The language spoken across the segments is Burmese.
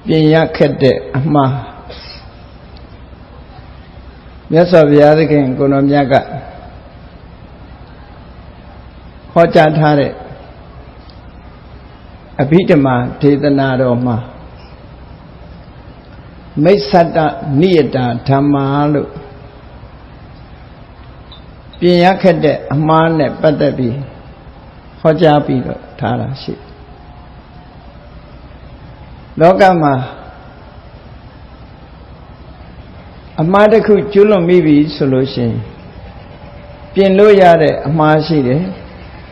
ပြင်ရခက်တဲ့အမှားမြတ်စွာဘုရားသခင်ကိုယ်တော်မြတ်ကဟောကြားထားတဲ့အဘိဓမ္မာဒေသနာတော်မှာမိစ္ဆတနိယတာဓမ္မာလို့ပြင်ရခက်တဲ့အမှားနဲ့ပတ်သက်ပြီးဟောကြားပြီးတော့ထားတာရှိလောကမှာအမှားတစ်ခုကျွလွန်မိပြီဆိုလို့ရှိရင်ပြင်လို့ရတဲ့အမှားရှိတယ်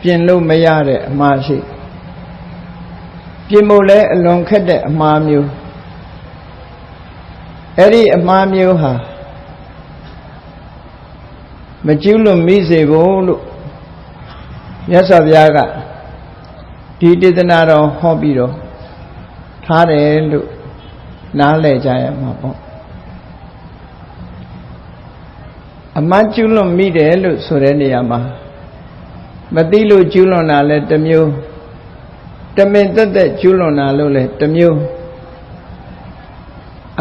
ပြင်လို့မရတဲ့အမှားရှိပြင်ဖို့လဲအလွန်ခက်တဲ့အမှားမျိုးအဲ့ဒီအမှားမျိုးဟာမကျွလွန်မိစေဖို့လို့မြတ်စွာဘုရားကဒီဒေသနာတော်ဟောပြီးတော့ထားတယ်လို့နားလည်ကြရမှာပေါ့အမှန်ကျွလွန်မိတယ်လို့ဆိုတဲ့နေရာမှာမသိလို့ကျွလွန်တာလဲတစ်မျိုးတမင်သက်သက်ကျွလွန်တာလို့လဲတစ်မျိုး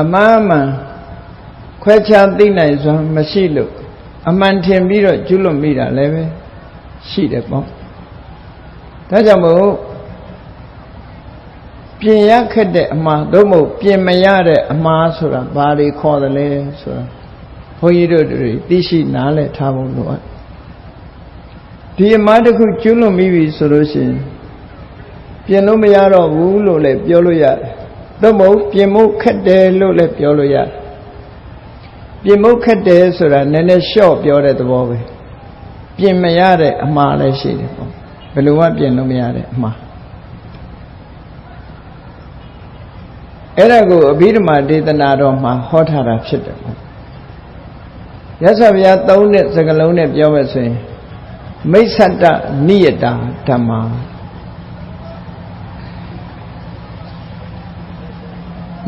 အမှန်မှန်ခွဲခြားသိနိုင်စွာမရှိလို့အမှန်ထင်ပြီးတော့ကျွလွန်မိတာလည်းပဲရှိတယ်ပေါ့ဒါကြောင့်မို့ပြင်ရခက်တဲ့အမှားသို့မဟုတ်ပြင်မရတဲ့အမှားဆိုတာဘာတွေခေါ်တယ်လဲဆိုတာဘုန်းကြီးတို့တွေသိရှိနားလည်ထားဖို့လိုအပ်ဒီအမှားတစ်ခုကျွလွန်မိပြီဆိုလို့ရှိရင်ပြင်လို့မရတော့ဘူးလို့လည်းပြောလို့ရတယ်သို့မဟုတ်ပြင်ဖို့ခက်တယ်လို့လည်းပြောလို့ရတယ်ပြင်ဖို့ခက်တယ်ဆိုတာနည်းနည်းလျှော့ပြောတဲ့သဘောပဲပြင်မရတဲ့အမှားလည်းရှိတယ်ပေါ့ဘယ်လိုမှပြင်လို့မရတဲ့အမှားအဲ့ဒါကိုအဘိဓမ္မာဒေသနာတော်မှာဟောထားတာဖြစ်တယ်ပေါ့ရသော်ဗျာသုံးတဲ့စကားလုံးနဲ့ပြောမယ်ဆိုရင်မိစ္ဆတနိယတာဓမ္မာ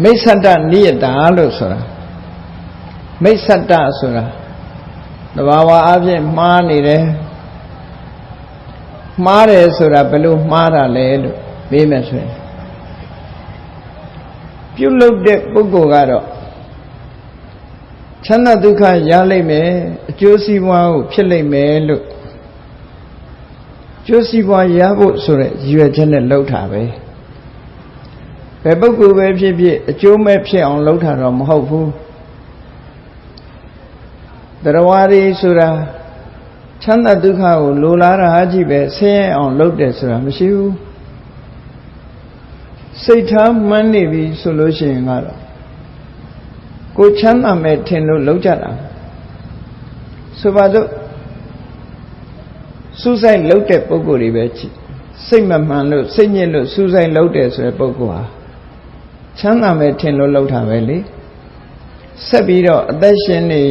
မိစ္ဆတနိယတာလို့ဆိုတာမိစ္ဆတဆိုတာတဘာဝအဖြစ်မှားနေတယ်မှားတယ်ဆိုတာဘယ်လိုမှားတာလဲလို့မေးမယ်ဆိုရင်ပြုလုပ်တဲ့ပုဂ္ဂိုလ်ကတော့ချမ်းသာဒုက္ခရလိမ့်မယ်အကျိုးစီးပွားကိုဖြစ်လိမ့်မယ်လို့ကျိုးစီးပွားရဖို့ဆိုတဲ့ရည်ရွယ်ချက်နဲ့လုပ်တာပဲဘယ်ပုဂ္ဂိုလ်ပဲဖြစ်ဖြစ်အကျိုးမဲ့ဖြစ်အောင်လုပ်တာတော့မဟုတ်ဘူးတရားဝါရီဆိုတာချမ်းသာဒုက္ခကိုလိုလားတာအကြည့်ပဲဆင်းရဲအောင်လုပ်တယ်ဆိုတာမရှိဘူးစိတ်ထားမှန်းနေပြီဆိုလို့ရှိရင်ကတော့ကိုချမ်းသာမဲ့ထင်လို့လုပ်ကြတာဆိုပါစို့စူးစိုက်လုပ်တဲ့ပုဂ္ဂိုလ်တွေပဲစိတ်မမှန်လို့စိတ်ညစ်လို့စူးစိုက်လုပ်တယ်ဆိုတဲ့ပုဂ္ဂိုလ်ဟာချမ်းသာမဲ့ထင်လို့လုပ်တာပဲလေဆက်ပြီးတော့အသက်ရှင်နေ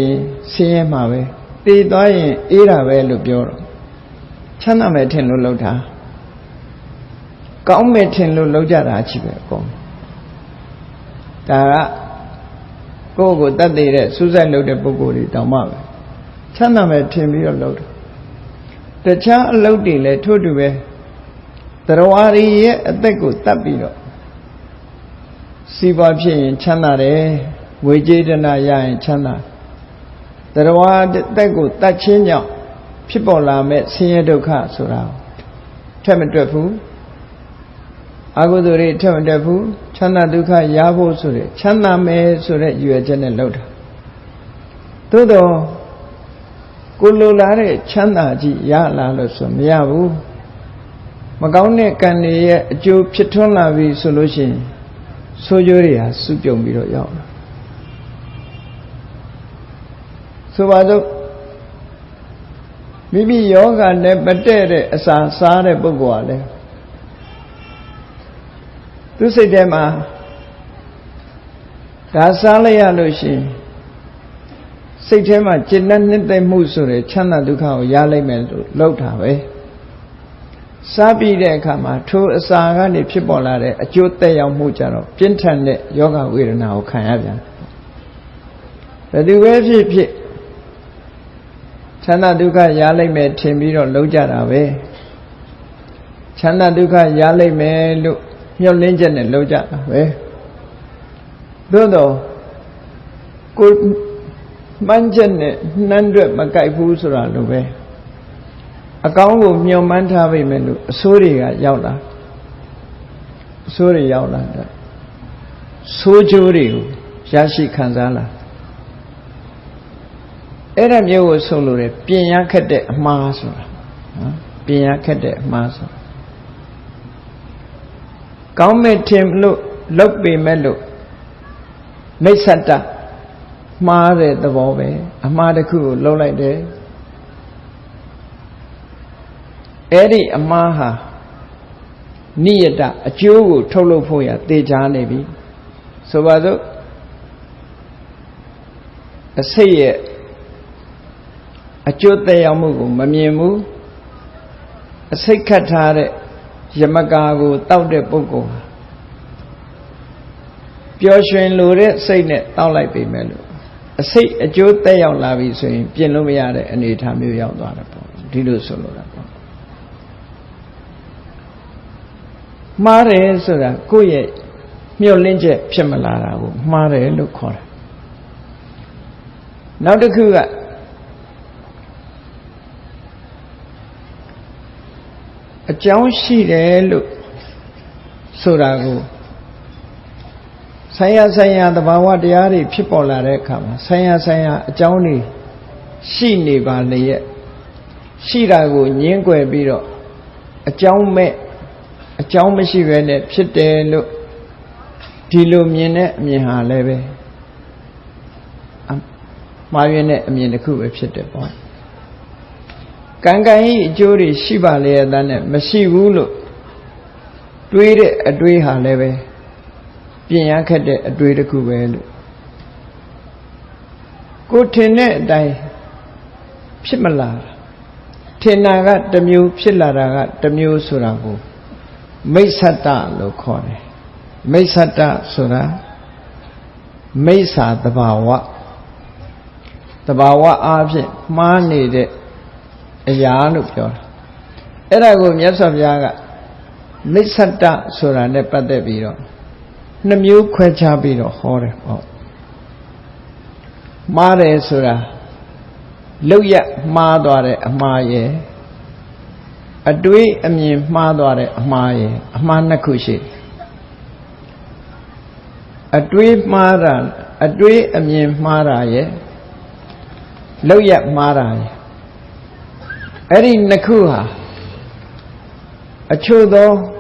ဆင်းရဲမှာပဲတည်သွားရင်အေးတာပဲလို့ပြောတော့ချမ်းသာမဲ့ထင်လို့လုပ်တာကောင်းမဲ့ထင်လို့လုပ်ကြတာချစ်ပဲအကုန်ဒါကကိုယ့်ကိုတတ်သိတဲ့စူးစိုက်လုပ်တဲ့ပုဂ္ဂိုလ်တွေတောင်မှပဲချမ်းသာမဲ့ထင်ပြီးတော့လုပ်တယ်တခြားအလုပ်တွေလည်းထို့တူပဲတရားဝါရီရဲ့အသက်ကိုတတ်ပြီးတော့စီးပွားဖြစ်ရင်ချမ်းသာတယ်ငွေကြေးဒနာရရင်ချမ်းသာတရားဝါအသက်ကိုတတ်ခြင်းကြောင့်ဖြစ်ပေါ်လာမဲ့ဆင်းရဲဒုက္ခဆိုတာထက်မတွက်ဘူးအကုသိုလ်တွေထက်မတွက်ဘူးချမ်းသာဒုက္ခရဖို့ဆိုတဲ့ချမ်းသာမယ်ဆိုတဲ့ရည်ရွယ်ချက်နဲ့လုပ်တာသို့တော့ကိုလိုလားတဲ့ချမ်းသာကြီးရလာလို့ဆိုမရဘူးမကောင်းတဲ့ကံတွေရဲ့အကျိုးဖြစ်ထွန်းလာပြီဆိုလို့ရှိရင်ဆိုးကျိုးတွေဟာစုပြုံပြီးတော့ရောက်လာဆိုပါစို့မိမိယောဂနဲ့မတည့်တဲ့အစာစားတဲ့ပုဂ္ဂိုလ်ဟာလည်းသူစိတ်ထဲမှာဒါစားလိုက်ရလို့ရှိရင်စိတ်ထဲမှာจิตနဲ့နှစ်သက်မှုဆိုတဲ့ချမ်းသာဒုက္ခကိုရလိုက်မယ်လို့လောက်တာပဲစားပြီးတဲ့အခါမှာထိုအစာကနေဖြစ်ပေါ်လာတဲ့အကျိုးသက်ရောက်မှုကြတော့ပြင်းထန်တဲ့ယောဂဝေဒနာကိုခံရပြန်ဘယ်သူပဲဖြစ်ဖြစ်ချမ်းသာဒုက္ခရလိုက်မယ်ထင်ပြီးတော့လောက်ကြတာပဲချမ်းသာဒုက္ခရလိုက်မယ်လို့မျှော်လင့်ချက်နဲ့လောက်ကြတာပဲ Though could mention Nandra Makaipu Sura Lube. A count of your manta women, Soria Yaula. Soria Yaula. Sojuri, Yashi Kanzala. Era mio solure, Pinyakade Masura. Pinyakade Masura. Come Tim look be mellow. Mesata Mare the Bove, a Madaku, low like day. Eri Amaha Niyada, a Jew, Tolopoya, Deja Nevi. So, a say a Jote Yamugu, Mamiemu, a Sekatare, Yamagago, Taude Boko. Pioshun Lure, say net, down like be mellow. A say a Jote Yalavi, saying, Pianomiade, and it ham you out on Dido Solo. Mare Sura, Kuye, Miolinje, Pemalara, Mare, look for it. Now the Kuga. A John she look Surago Saya the Bawa Diari, people are come. Saya, a Johnny she never lay Shirago, Yengue Biro, a John me, a John Messi Venet, Pite look Tilumine, Miha Leve Marionette, Minaku, Pite boy. Kangai Juri Shiba lay than a Messi Wulu. Tweed a dweha leve. Pinyakade a dweed a cubel. Go tene die Pimala. Tenaga the mu Pilara the mu Surago. Mesata locone. Mesata Sura. Mesa the Bawa. The Bawa object, man needed. A yarn of your Erago, yes of Yaga Nisata Sura Nepadebiro Namu Quechabiro horrible Mare Sura Luya Madore Amaye A Dui Amin Madore Amaye Amanakushi A Dui Maran A Dui Amin Maraye Luya Maraye Eri Nakuha A Chudo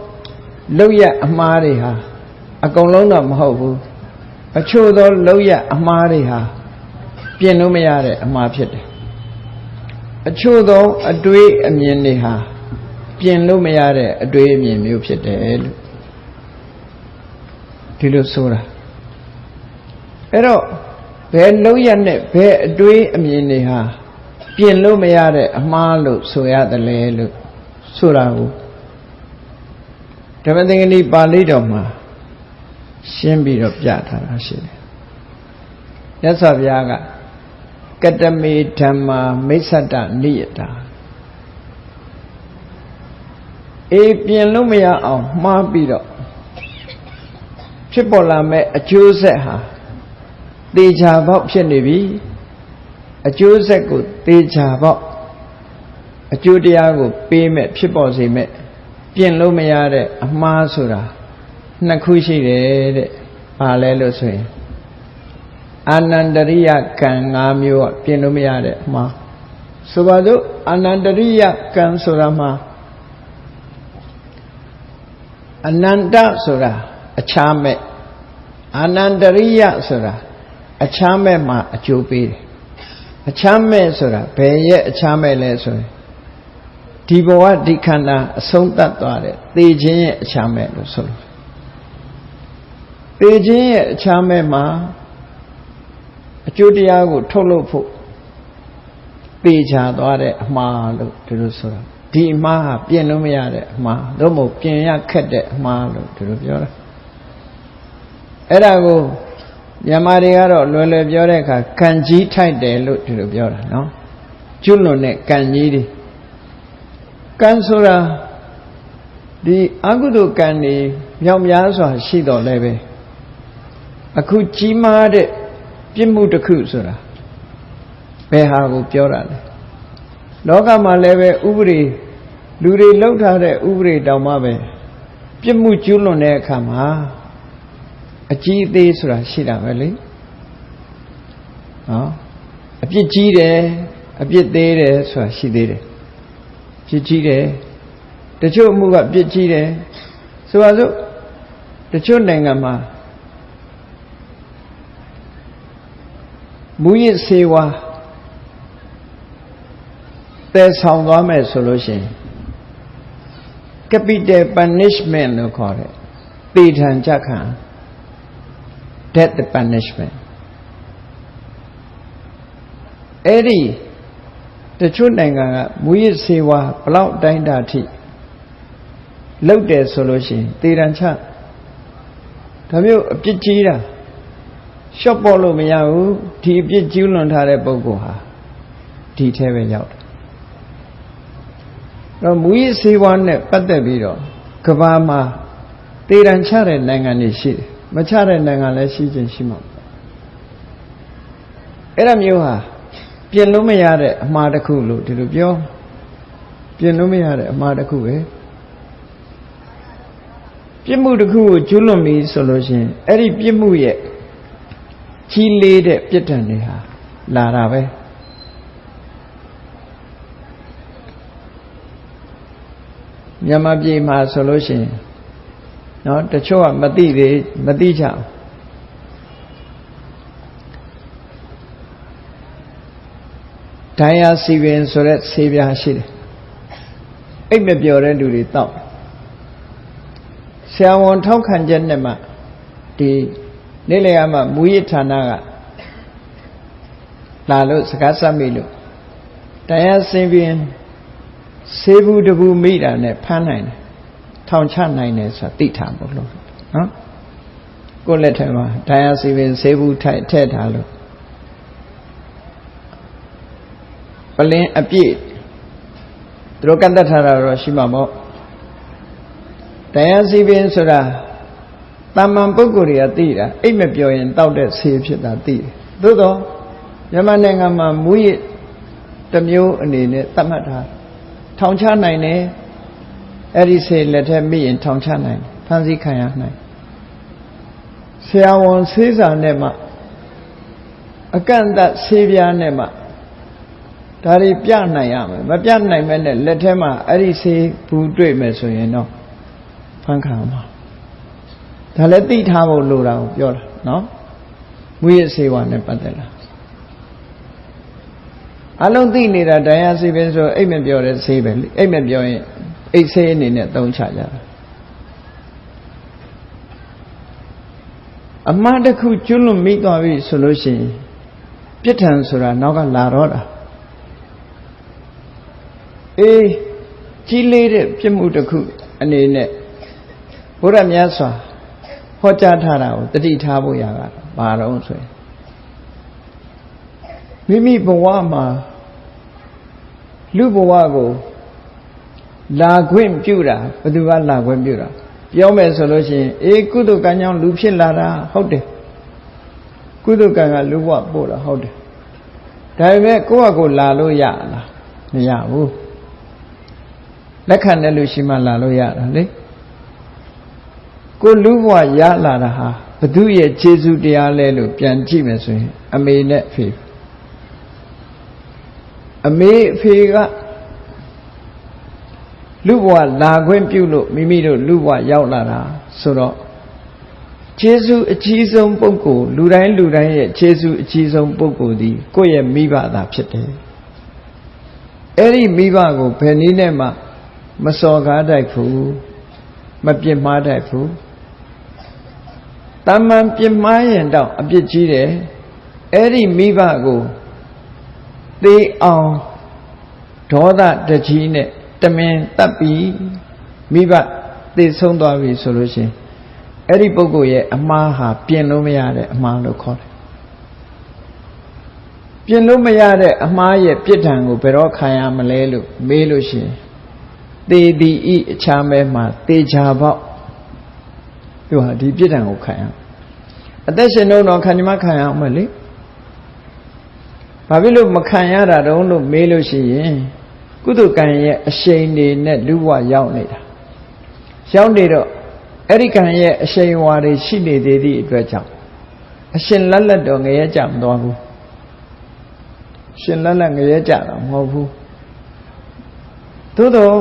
Loya Amariha A Golona Mahobu A Chudo Loya Amariha Pienumiare Amapit A Chudo A Dui Aminiha Pienumiare A Dui Mupit Tilusura Ero Be Loya Ne Be Dui Aminiha Pien lo mayare a malu soya the lelu surahu. Everything in the balidoma shimbi of Yata. That's of Yaga. Katami Tama Mesata Nieta. A pien lumia of Mabido Tripola me a Joseha. Deja Vopshenivi. A Joseph Deja Vop A Judiago Payment Piposi me Pien Lumiare a Masura Nakushi Palelo Swing Anandaria can Amio Pienumiare Ma Subadu Anandaria can Surama Ananda Sura a Chame Anandaria Sura a Chame Ma a Jupi A Chame Sura, Pay a Chame Lesson. Tiboa Dicana, a song that got it. The Jay Chame Lusso. The Jay Chame Ma a Judiago Tolopo Pija Dore Ma to Lusura. Di Ma Pienumiare Ma, Domo Piena Cade Ma to Lujora. Erago. Yamariaro Lole Bioreca, Kanji tight de look to the Biora, no? Julone Kanjidi Kansura the Agudu Kandi Yam Yaso Shido Leve အခုကြီးမားတဲ့ပြစ်မှုတစ်ခုဆိုတာဘယ်ဟာကိုပြောတာလဲလောကမှာလည်းပဲဥပဒေလူတွေလောက်ထားတဲ့ဥပဒေတောင်မှပဲပြစ်မှုကျူးလွန်တဲ့အခါမှာအကြီးအသေးဆိုတာရှိတာပဲလေနော်အပြစ်ကြီးတယ်အပြစ်သေးတယ်ဆိုတာရှိသေးတယ်ပြစ်ကြီးတယ်တချို့အမှုကပြစ်ကြီးတယ်ဆိုပါစို့တချို့နိုင်ငံမှာမူရစ်ဆေးဝါးတည်ဆောင်သွားမယ်ဆိုလို့ရှိရင် capital punishment လို့ခေါ်တယ်သေဒဏ်ကြခံ death punishment အဲ့ဒီတချို့နိုင်ငံကမူရစ်ဆေးဝါးဘလောက်တိုင်းတာထိလောက်တယ်ဆိုလို့ရှိရင်သေဒဏ်ချဒါမျိုးအပြစ်ကြီးတာရှော့ပေါ်လို့မရဘူးဒီအပြစ်ကျူးလွန်ထားတဲ့ပုဂ္ဂိုလ်ဟာဒီထဲပဲရောက်တယ်တော့မူရစ်ဆေးဝါးနဲ့ပတ်သက်ပြီးတော့ကမ္ဘာမှာသေဒဏ်ချတဲ့နိုင်ငံတွေရှိတယ်မချတဲ့နိုင်ငံလည်းရှိခြင်းရှိမှာအဲ့ဒါမျိုးဟာပြင်လို့မရတဲ့အမှားတစ်ခုလို့ဒီလိုပြောပြင်လို့မရတဲ့အမှားတစ်ခုပဲပြစ်မှုတစ်ခုကိုကျူးလွန်ပြီဆိုလို့ရှိရင်အဲ့ဒီပြစ်မှုရဲ့ကြီးလေးတဲ့ပြစ်ဒဏ်တွေဟာလာတာပဲမြန်မာပြည်မှာဆိုလို့ရှိရင်နော်တချို့ကမသိကြဘူးဒိုင်ယာစီပင်ဆိုတဲ့ဆေးပြားရှိတယ်အိပ်မပျော်တဲ့လူတွေတောက်ဆရာဝန်ထောက်ခံချက်နဲ့မှဒီနေ့လေကမှမူရစ်ဌာနကလာလို့စကားဆက်မိလို့ဒိုင်ယာစီပင်ဆေးဘူးတဘူးမိတာနဲ့ဖမ်းနိုင်တယ်ထောင်ချနိုင်တယ်ဆိုတာသိထားမို့လို့နော်ကိုယ့်လက်ထဲမှာဒိုင်ယာစီပင်ဆေးဘူးထည့်ထားလို့ပလင်းအပြည့်သူတို့ကန့်သက်ထားတာတော့ရှိမှာပေါ့ဒိုင်ယာစီပင်ဆိုတာတာမန်ပုဂ္ဂိုလ်တွေကသိတာအိတ်မပြောရင်တောက်တဲ့ဆေးဖြစ်တာသိတယ်သို့တော့မြန်မာနိုင်ငံမှာမူရစ်တစ်မျိုးအနေနဲ့သတ်မှတ်ထားထောင်ချနိုင်တယ်အဲ့ဒီဆေးလက်ထက်မိရင်ထောင်ချနိုင်တယ်ဖမ်းဆီးခံရနိုင်ဆရာဝန်ဆေးစာနဲ့မှအကန့်အသတ်ဆေးပြားနဲ့မှဒါတွေပြနိုင်ရမယ်မပြနိုင်မဲ့နဲ့လက်ထဲမှာအဲ့ဒီဆေးဘူးတွေ့မယ်ဆိုရင်တော့ဖမ်းခံမှာဒါလည်းသိထားဖို့လိုတာကိုပြောတာနော်မူရစ်ဆေးဝါးနဲ့ပတ်သက်လာအလုံးသိနေတာဒိုင်ယာစီပင်ဆိုအိတ်မပြောတဲ့ဆေးပဲအိတ်မပြောရင်အိတ်ဆေးအနေနဲ့သုံးချကြတာအမှားတစ်ခုကျွလွန်မိသွားပြီဆိုလို့ရှိရင်ပြစ်ဒဏ်ဆိုတာနောက်ကလာတော့တာအေးကြီးလေးတဲ့ပြစ်မှုတစ်ခုအနေနဲ့ဘုရားမြတ်စွာဟောကြားထားတာကိုတတိထားဖို့ရတာဘာတော့ဆိုရင်မိမိဘဝမှာလူဘဝကိုလာခွင့်ပြုတာဘယ်သူကလာခွင့်ပြုတာပြောမယ်ဆိုလို့ရှိရင်အေးကုသိုလ်ကံကြောင့်လူဖြစ်လာတာဟုတ်တယ်ကုသိုလ်ကံကလူဘဝပို့တာဟုတ်တယ်ဒါပေမဲ့ကိုယ့်ဟာကိုယ်လာလို့ရလားမရဘူးလက်ခံတဲ့လူရှိမှလာလို့ရတာလေကိုလူဘဝရလာတာဟာဘသူရဲ့ခြေစုတရားလဲလို့ပြန်ကြည့်မယ်ဆိုရင်အမေနဲ့အဖေအမေအဖေကလူဘဝလာခွင့်ပြုလို့မိမိတို့လူဘဝရောက်လာတာဆိုတော့ခြေစုအကြီးဆုံးပုဂ္ဂိုလ်လူတိုင်းရဲ့ခြေစုအကြီးဆုံးပုဂ္ဂိုလ်ဒီကိုယ့်ရဲ့မိဘသာဖြစ်တယ်အဲ့ဒီမိဘကိုဘယ်နည်းနဲ့မှမစော်ကားတတ်ဘူးမပြစ်မှားတတ်ဘူးတမန်ပြစ်မှားရင်တော့အပြစ်ကြီးတယ်အဲ့ဒီမိဘကိုသေအောင်ဒေါသတကြီးနဲ့တမင်တပ်ပြီးမိဘသေဆုံးသွားပြီဆိုလို့ရှိရင်အဲ့ဒီပုဂ္ဂိုလ်ရဲ့အမှားဟာပြင်လို့မရတဲ့အမှားလို့ခေါ်တယ်ပြင်လို့မရတဲ့အမှားရဲ့ပြစ်ဒဏ်ကိုဘယ်တော့ခံရမလဲလို့မေးလို့ရှိရင်သေသည်ဤအခြားမဲမှာသေချာပေါက်သူဟာဒီပြစ်ဒဏ်ကိုခံရ အသက်ရှင်တော့ခံမခံရအောင်မလဲဘာဖြစ်လို့မခံရတာတုံးလို့မေးလို့ရှိရင်ကုသိုလ်ကံရဲ့အရှိန်တွေနဲ့လူဘဝရောက်နေတာရောက်နေတော့အဲ့ဒီကံရဲ့အရှိန်ဝါတွေရှိနေသေးသည့်အတွက်ကြောင့်အရှင်လက်လက်တော့ငရဲကြမသွားဘူးရှင်လက်လက်ငရဲကြတော့မဟုတ်ဘူးသို့တော့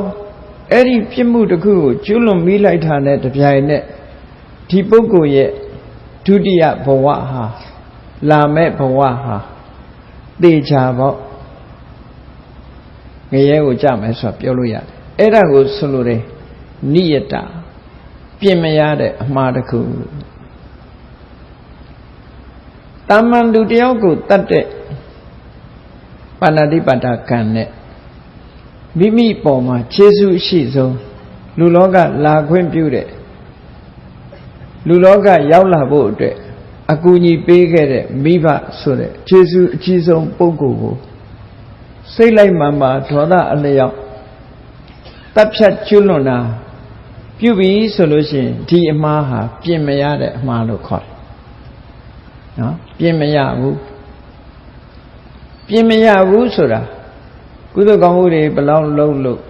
အဲ့ဒီပြစ်မှုတစ်ခုကိုကျွလွန်မိလိုက်တာနဲ့တပြိုင်နက်ဒီပုဂ္ဂိုလ်ရဲ့ဒုတိယဘဝဟာလာမဲ့ဘဝဟာသေချာပေါ့ငရဲကိုကြမယ်ဆိုပြောလို့ရတယ်အဲ့ဒါကိုဆိုလိုတယ်နိယတပြင်မရတဲ့အမှားတစ်ခုတာမန်လူတယောက်ကိုတတ်တဲ့ပါဏာတိပါဒကံနဲ့မိမိပေါ်မှာခြေဆုအရှိဆုံးလူလောကလာခွင့်ပြုတဲ့လူလောကရောက်လာဖို့အတွက်အကူအညီပေးခဲ့တဲ့မိဘဆိုတဲ့ခြေဆုအကြီးဆုံးပုဂ္ဂိုလ်ကိုစိတ်လိုက်မှန်မှဒေါသအလျောက်တပ်ဖြတ်ကျွလွန်တာပြုပြီးဆိုလို့ရှိရင်ဒီအမှားဟာပြင်မရတဲ့အမှားလို့ခေါ်တယ်နော်ပြင်မရဘူးပြင်မရဘူးဆိုတာကုသိုလ်ကောင်းမှုတွေဘလောက်လုံးလို့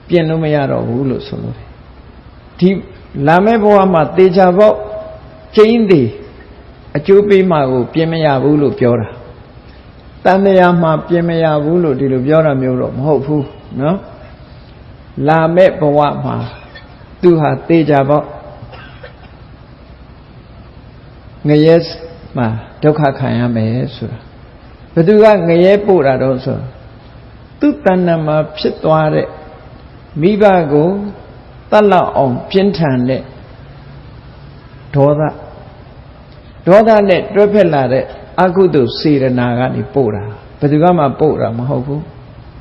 ပြင်လို့မရတော့ဘူးလို့ဆိုလို့တယ်ဒီလာမယ့်ဘဝမှာသေချာပေါက်ကျင်းသည်အကျိုးပေးမှာကိုပြင်မရဘူးလို့ပြောတာတန်တရားမှာပြင်မရဘူးလို့ဒီလိုပြောတာမျိုးတော့မဟုတ်ဘူးနော်လာမယ့်ဘဝမှာသူဟာသေချာပေါက်ငရဲမှာဒုက္ခခံရမယ်ဆိုတာဘယ်သူကငရဲပို့တာတော့ဆိုသူတဏ္ဍာမှာဖြစ်သွားတဲ့မိဘကိုတတ်လောက်အောင်ပြင်းထန်တဲ့ဒေါသနဲ့တွဲဖက်လာတဲ့အကုသိုလ်စေတနာကနေပို့တာဘယ်သူကမှပို့တာမဟုတ်ဘူး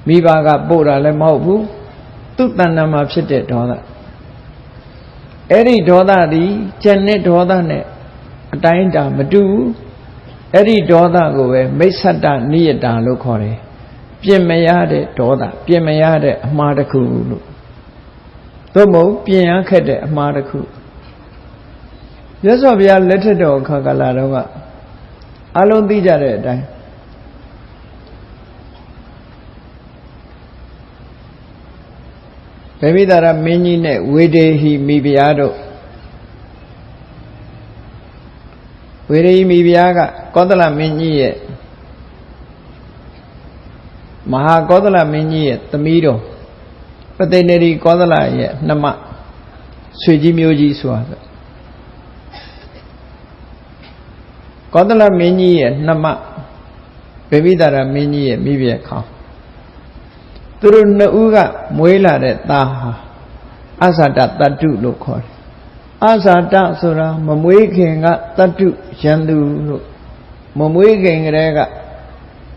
မိဘကပို့တာလည်းမဟုတ်ဘူးသူတဏ္ဍာမှာဖြစ်တဲ့ဒေါသအဲ့ဒီဒေါသသည်ကျန်တဲ့ဒေါသနဲ့အတိုင်းတာမတူဘူးအဲ့ဒီဒေါသကိုပဲမိစ္ဆတနိယတာလို့ခေါ်တယ်ပြင်မရတဲ့ဒေါသပြင်မရတဲ့အမှားတစ်ခုလို့သို့မဟုတ်ပြင်ရခက်တဲ့အမှားတစ်ခုမြတ်စွာဘုရားလက်ထက်တော်ခါကာလတော့ကအလုံးသိကြတဲ့အတိုင်းဗေမိသာရမင်းကြီးနဲ့ဝေဒေဟိမိဖုရားတို့ဝေဒေဟိမိဖုရားကကောသလမင်းကြီးရဲ့မဟာကောသလမင်းကြီးရဲ့သမီးတော်ပသိနေရီကောသလရဲ့နှမဆွေကြီးမျိုးကြီးဆိုတာကောသလမင်းကြီးရဲ့နှမဗေမိသာရမင်းကြီးရဲ့မိဖုရားခေါင်းသူတို့နှစ်ဦးကမွေးလာတဲ့သားဟာအဇာတတတ္တုလို့ခေါ်တယ်အဇာတဆိုတာမမွေးခင်ကတတ္တုရန်သူလို့မမွေးခင်ကတည်းက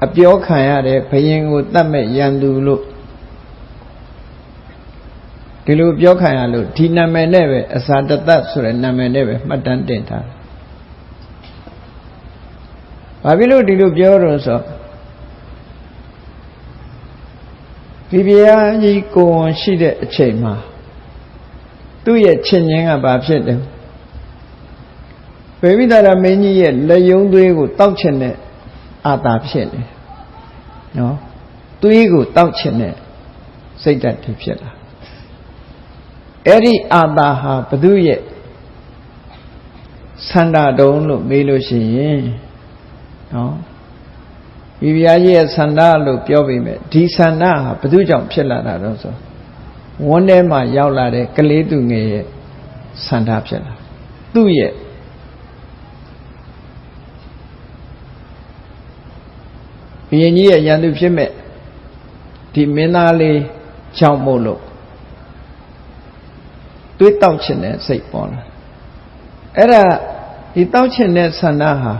အပြောခံရတဲ့ဘယင်ကိုတတ်မဲ့ရန်သူလို့ဒီလိုပြောခံရလို့ဒီနာမည်နဲ့ပဲအဇာတတဆိုတဲ့နာမည်နဲ့ပဲမှတ်တမ်းတင်ထားတယ်ဘာဖြစ်လို့ဒီလိုပြောတော့ဆိုဒီဘုရားကြီးကိုယ်ဝန်ရှိတဲ့အချိန်မှာသူ့ရဲ့ချစ်ခြင်းကဘာဖြစ်တယ်ဗေမိသာရမင်းကြီးရဲ့လက်ယုံသွေးကိုတောက်ချင်တဲ့အာသာဖြစ်နေနော်သွေးကိုတောက်ချင်တဲ့စိတ်ဓာတ်တွေဖြစ်လာအဲ့ဒီအာသာဟာဘသူရဲ့ဆန္ဒတုံးလို့မေးလို့ရှိရင်နော်ဒီဘုရားကြီးရဲ့ဆန္ဒလို့ပြောပြီးမြဲဒီဆန္ဒဟာဘသူကြောင့်ဖြစ်လာတာတော့ဆိုဝန်းထဲမှာရောက်လာတဲ့ကလေးသူငယ်ရဲ့ဆန္ဒဖြစ်လာသူ့ရဲ့ဘုရင်ကြီးရဲ့ရန်သူဖြစ်မဲ့ဒီမင်းသားလေးကြောင့်မို့လို့တွေးတောက်ချင်တဲ့စိတ်ပေါ်လာအဲ့ဒါဒီတောက်ချင်တဲ့ဆန္ဒဟာ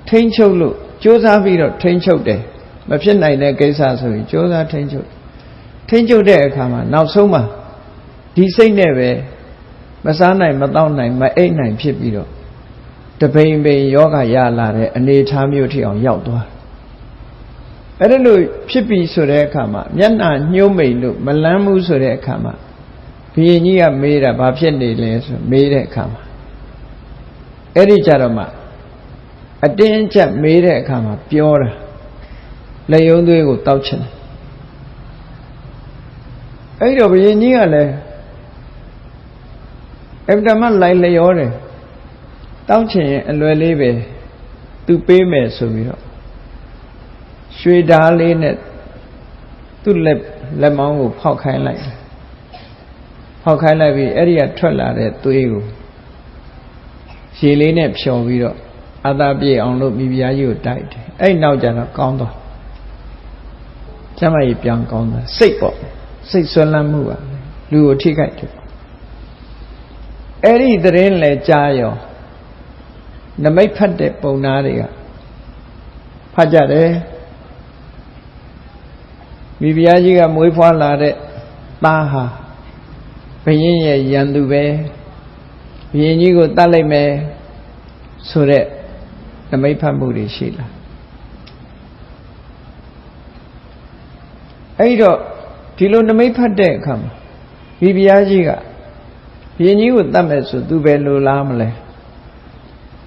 ထိမ့်ချုပ်လို့ကြိုးစားပြီးတော့ထိမ့်ချုပ်တယ်မဖြစ်နိုင်တဲ့ကိစ္စဆိုရင်ကြိုးစားထိမ့်ချုပ်တဲ့အခါမှာနောက်ဆုံးမှာဒီစိတ်နဲ့ပဲမစားနိုင်မတောက်နိုင်မအိပ်နိုင်ဖြစ်ပြီးတော့တပိန်ပိန်ယောဂရလာတဲ့အနေအထားမျိုးထိအောင်ရောက်သွားအဲ့ဒါလို့ဖြစ်ပြီးဆိုတဲ့အခါမှာမျက်နှာညှိုးမိန်လို့မလန်းဘူးဆိုတဲ့အခါမှာဘုရင်ကြီးကမေးတာဘာဖြစ်နေလဲဆိုမေးတဲ့အခါမှာ Eri Jarama Attain Chat made a kama, pure Layondu go touchin. I don't be nearly. If the man like Layore, touching and leave to pay me so we are. Sweet darling it to lemon how kind like. How kind like we area trailer to you. She leaned up show we are. Other be on look maybe you died. Ain't now Jana counter. Jamai young counter. Sick pop. Sick Solamua. Lu ticket. Eddie the rain let Jayo. The may put the Bonaria. Pajare. Maybe I got muy for lade. Baha. Payne Yandube. Payne Tale me. So that. The may pamburi Sheila. Aido, Tilo the may pade come. Bibiajiga. He knew with them as to do bello lamle.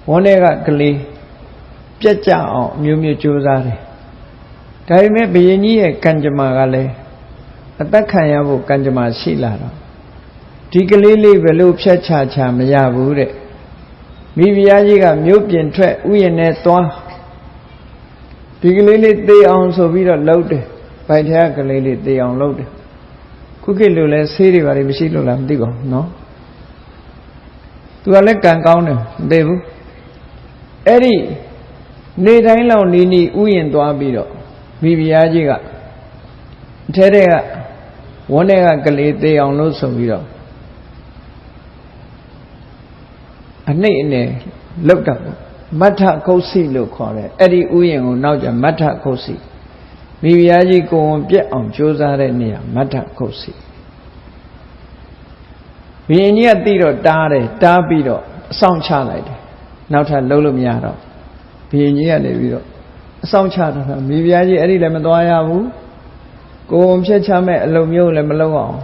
One ega glee. Piacha or Mumu Josari. Time be near Kanjamagale. At that Kayabu Kanjama Sheila. Tigalili velu Piacha Mayabu. Bibiajiga Mupian track, we and that one. Tigalili they also be loaded. By the Hakalili they unloaded. Cookie Lula, Siri, very machine, Digo, no? To a leg and counter, Devu. Eddie, Neda Nini, we and Duabido. Bibiajiga. Terea, one egg they unload some video. A name looked up. Mata Kosi look on it. Eddie Uyen now the Mata Kosi. Bibiaji go on Piet on Josare near Mata Kosi. Vienia Tiro Dare, Dabido, Sound Charlotte. Now to Lolomiado. Vienia Levido. Sound Charlotte. Bibiaji Eddie Lemedoya. Go on Chame, Lomio Lemelo.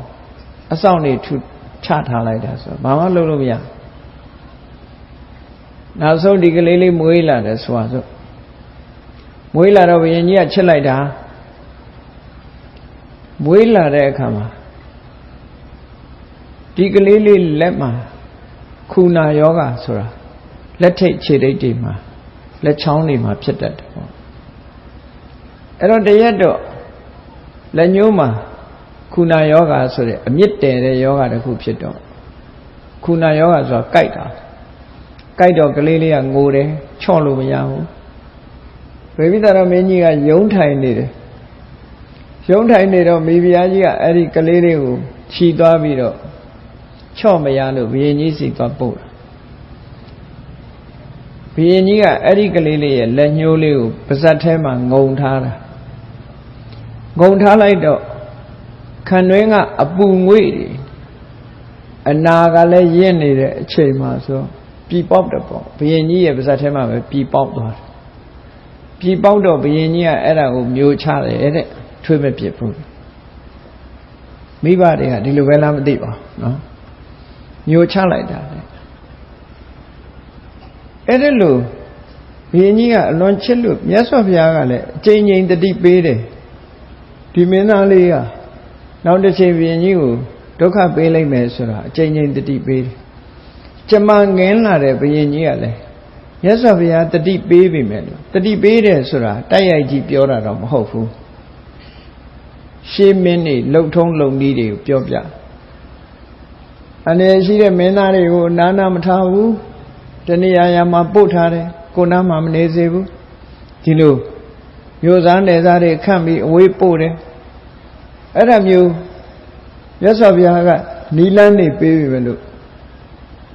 A sound need to chat her like that. Mama Lolomia. Now so Digalili Muila, that's what. Muila of Yenia Chelaida Muila de Kama Digalili Lema Kuna Yoga Sura. Let take Chedima. Let Chowni ma pit that. Ero de Yedo Lenyuma Kuna Yoga Sura. Amid de Yoga the Kupito. Kuna Yoga so Kaita. Kaido Galili and Gore, Cholo Yahu. Baby that are many are young tiny. Young tiny, maybe I Eric Galileo, Chi Davido, Chomayano, Vienisi Papo. Vienia, Eric Galileo, Lenolio, Pasatema, Gontara. Gontala, Canwenga, a boom weedy. And Nagale Yenny, Chema, so. Peep up the ball. Pienia was at him of a peep up the peep out of Pienia era of New Charlie, edit, trim a people. Me body had Diluella Diva, no? New Charlie that. Edilu Pienia, Lonchelu, yes of Yagale, changing the deep bede. Diminalia. Now the same Pienu, Doka Bailey Mesura, changing the deep bede. Chamangin la de Pienia. Yes, of ya the deep baby man. The deep baby sura, die deep yora of hopeful. She many low tone low needy, Piopia. And then she the menari who Nana Matahu, Teniayama Botare, Konama Nezebu. Tilo, Yozande Zare can be away pore. Adam you, yes, of ya, Nilandi baby window.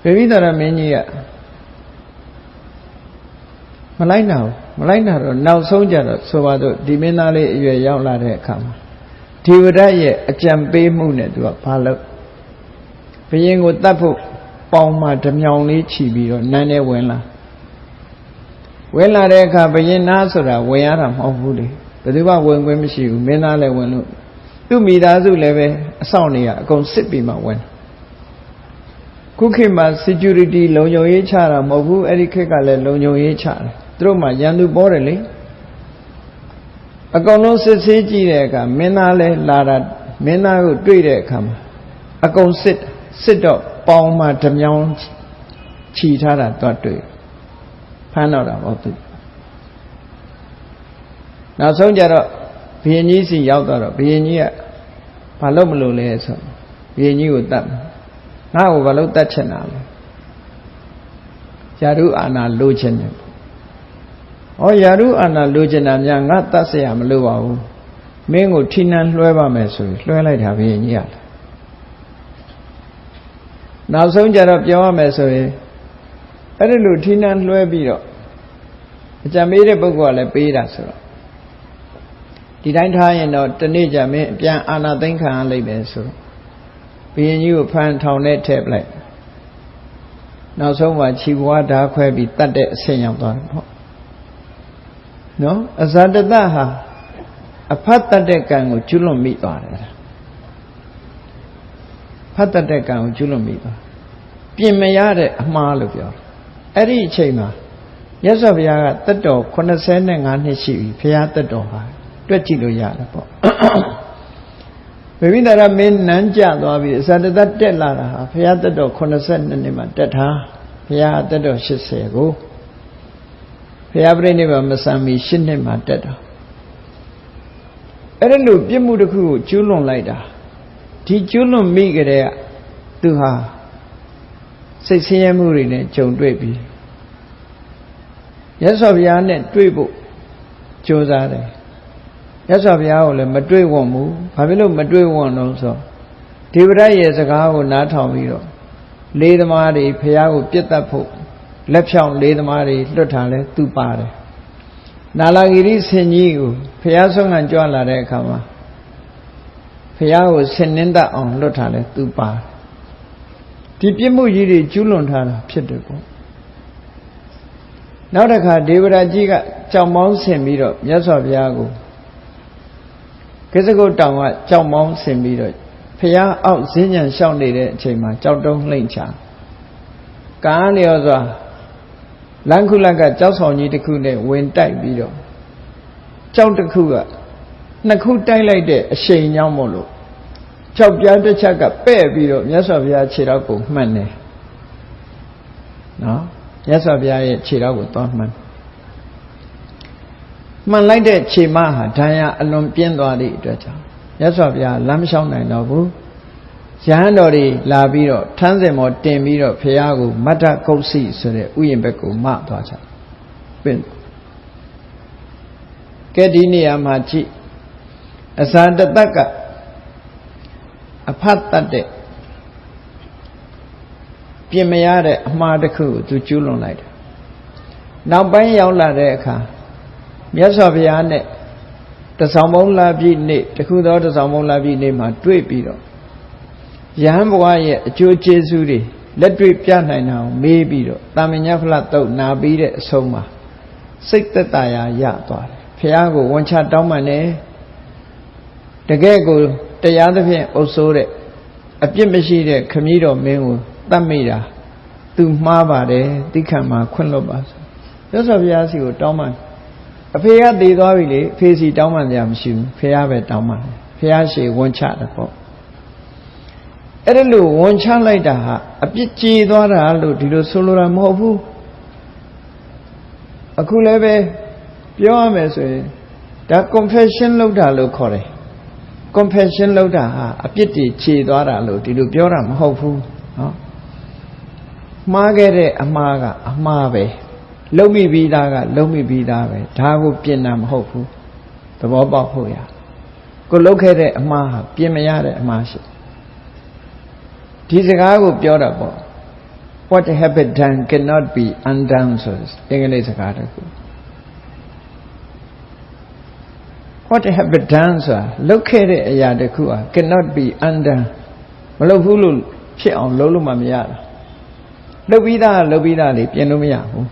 Baby that are many. Malina, now soldier, so I do, Diminale, you are young lad come. Tivada, a champe moon to a palo. Paying with Tapu, Palma, Tamyoni, Chibi, or Nane Wella. Wella Reka, Payin Nasura, Wayaram, hopefully. The Diva won't win she, Menale will do me that to leve, a sonia, go sit be my win. ခုခေတ်မှာ security လုံခြုံရေးချတာမဟုတ်ဘူးအဲ့ဒီခေတ်ကလည်းလုံခြုံရေးချတယ်သူတို့မှရန်သူပေါ်တယ်လေအကုန်လုံးစစ်ဆေးကြည့်တဲ့အခါမင်းသားလဲလာတာမင်းသားကိုတွေ့တဲ့အခါမှာအကုန်စစ်တော့ပေါင်းမှဓမြောင်းခြီထားတာတော့တွေ့ဖမ်းတော့တာပေါ့သူနောက်ဆုံးကြတော့ဘုရင်ကြီးစီရောက်တော့ဘုရင်ကြီးကဘာလို့မလို့လဲဆိုဘုရင်ကြီးကိုတတ်ငါ့ကိုဘာလို့တတ်ချင်တာလဲယာရုအာဏာလိုချင်တယ်ဟောယာရုအာဏာလိုချင်တာများငါတတ်เสียမလို့ပါဘူးမင်းကိုထိနှံလွှဲပါမယ်ဆိုလွှဲလိုက်တာဘုရင်ကြီးကနောက်ဆုံးကြတော့ပြောရမယ်ဆိုရင်အဲ့ဒီလိုထိနှံလွှဲပြီးတော့အကြံပေးတဲ့ပုဂ္ဂိုလ်ကလည်းပေးတာဆိုတော့ဒီတိုင်းထားရင်တော့တနေ့ကျမင်းပြန်အာနာသိမ့်ခံရလိမ့်မယ်ဆိုတော့ဘုရင်ကြီးကိုဖမ်းထောင်ထဲထည့်ပလိုက်နောက်ဆုံးမှာခြေဘွားဓာခွဲပြီးတတ်တဲ့အဆင့်ရောက်သွားတယ်ပေါ့နော်အဇာတတဟာအဖတ်တတ်တဲ့ကံကိုကျွလွန်မိသွားတယ်ဖတ်တတ်တဲ့ကံကိုကျွလွန်မိသွားပြင်မရတဲ့အမှားလို့ပြောအဲ့ဒီအချိန်မှာမြတ်စွာဘုရားကတက်တော်85နှစ်ရှိပြီဘုရားတက်တော်ဟာတွက်ကြည့်လို့ရတယ်ပေါ့ဗိမိတာရမင်းနန်းကျသွားပြီအဇာတတတက်လာတာဟာဘုရားတက်တော်82နှစ်မှာတက်တာဘုရားတက်တော်80ကိုဘုရားပြိဋိဘံမဆံမီ8နှစ်မှာတက်တာအဲ့ဒါလို့ပြစ်မှုတစ်ခုကိုကျူးလွန်လိုက်တာဒီကျူးလွန်မိကြတဲ့ကသူဟာစိတ်ဆင်းရဲမှုတွေနဲ့ကြုံတွေ့ပြီးမြတ်စွာဘုရားနဲ့တွေ့ဖို့ကြိုးစားတယ်မြတ်စွာဘုရားကိုလည်းမတွေ့ဝွန်ဘူးဘာဖြစ်လို့မတွေ့ဝွန်တော့ဆိုဒေဝရရဲ့စကားကိုနားထောင်ပြီးတော့လေးသမားတွေဘုရားကိုပြစ်တတ်ဖို့လက်ဖြောင်းလေးသမားတွေလွတ်ထားလဲသူပါတယ်နာလာဂိရိဆင်ကြီးကိုဘုရားဆုံးခံကြွလာတဲ့အခါမှာဘုရားကိုဆင်နှင်းတတ်အောင်လွတ်ထားလဲသူပါတယ်ဒီပြစ်မှုကြီးတွေကျူးလွန်ထားတာဖြစ်တယ်ပေါ့နောက်တစ်ခါဒေဝရာကြီးကကြောင်မောင်းဆင်ပြီးတော့မြတ်စွာဘုရားကိုကိစ္စကုတ်တောင်ကကြောင်မောင်းဆင်ပြီးတော့ဘုရားအောက်ဈဉ္ဉံလျှောက်နေတဲ့အချိန်မှာကြောက်တုံးလှိမ့်ချကံလျော်စွာလန်ခုလက်ကကြောက်ဆောင်ကြီးတစ်ခုနဲ့ဝင်တိုက်ပြီးတော့ကြောက်တစ်ခုကနှစ်ခုတိုက်လိုက်တဲ့အရှိန်ကြောင့်မို့လို့ကြောက်ပြားတစ်ချက်ကပဲ့ပြီးတော့မြတ်စွာဘုရားခြေထောက်ကိုမှန်တယ်နော်မြတ်စွာဘုရားရဲ့ခြေထောက်ကိုသွားမှန်လိုက်တဲ့ခြေမဟာဒဏ်ရာအလွန်ပြင်းသွားသည့်အတွက်ကြောင့်မြတ်စွာဘုရားလမ်းမလျှောက်နိုင်တော့ဘူးရဟန်းတော်တွေလာပြီးတော့ထမ်းစင်မော်တင်ပြီးတော့ဘုရားကိုမတ္တကုတ်စီဆိုတဲ့ဥယျာဉ်ဘက်ကိုမသွားကြပြင့်ကဲဒီနေရာမှာကြည့်အဇာတတတ်ကအဖတ်တတ်တဲ့ပြင်မရတဲ့အမှားတစ်ခုကိုသူကျူးလွန်လိုက်တယ်နောက်ပိုင်းရောက်လာတဲ့အခါမြတ်စွာဘုရားနဲ့တဆောင်မုံလာပြီနေ့တခုသောတဆောင်မုံလာပြီနေ့မှာတွေ့ပြီးတော့ယဟန်ဘဝရဲ့အကျိုးကျေးဇူးတွေလက်တွေ့ပြနိုင်တာကိုမေးပြီးတော့တာမညဖလတုတ်နာပြီးတဲ့အဆုံးမှာစိတ်သက်သာရာရသွားတယ်ဘုရားကိုဝန်ချတောင်းပန်တယ်တကယ်ကိုတရားသဖြင့်အုပ်စိုးတဲ့အပြစ်မရှိတဲ့ခမည်းတော်မင်းကိုတတ်မိတာသူမှားပါတယ်တိခတ်မှာခွင့်လွတ်ပါဆိုမြတ်စွာဘုရားစီကိုတောင်းပန်အဖေကတည်သွားပြီလေအဖေစီတောင်းပန်ကြမရှိဘူးဘုရားပဲတောင်းပန်တယ်ဘုရားရှိဝန်ချတယ်ပေါ့အဲ့ဒါလို့ဝန်ချလိုက်တာဟာအပြစ်ကြေသွားတာလို့ဒီလိုဆိုလိုတာမဟုတ်ဘူးအခုလည်းပဲပြောရမယ်ဆိုရင်ဒါ confession လုပ်တာလို့ခေါ်တယ် confession လုပ်တာဟာအပြစ်တွေကြေသွားတာလို့ဒီလိုပြောတာမဟုတ်ဘူးနော်မှားခဲ့တဲ့အမှားကအမှားပဲလုံးမိပြီးသားကလုံးမိပြီးသားပဲဒါကိုပြင်တာမဟုတ်ဘူးသဘောပေါက်ဖို့ရကိုလုပ်ခဲ့တဲ့အမှားဟာပြင်မရတဲ့အမှားရှိဒီစကားကိုပြောတာပေါ့ what have been done cannot be undone ဆိုအင်္ဂလိပ်စကားတခု what have been done ဆိုတာလုပ်ခဲ့တဲ့အရာတခုဟာ cannot be undone မလုပ်ဘူးလို့ဖြစ်အောင်လုပ်လို့မှမရတာလုပ်ပြီးသားလေပြင်လို့မရဘူး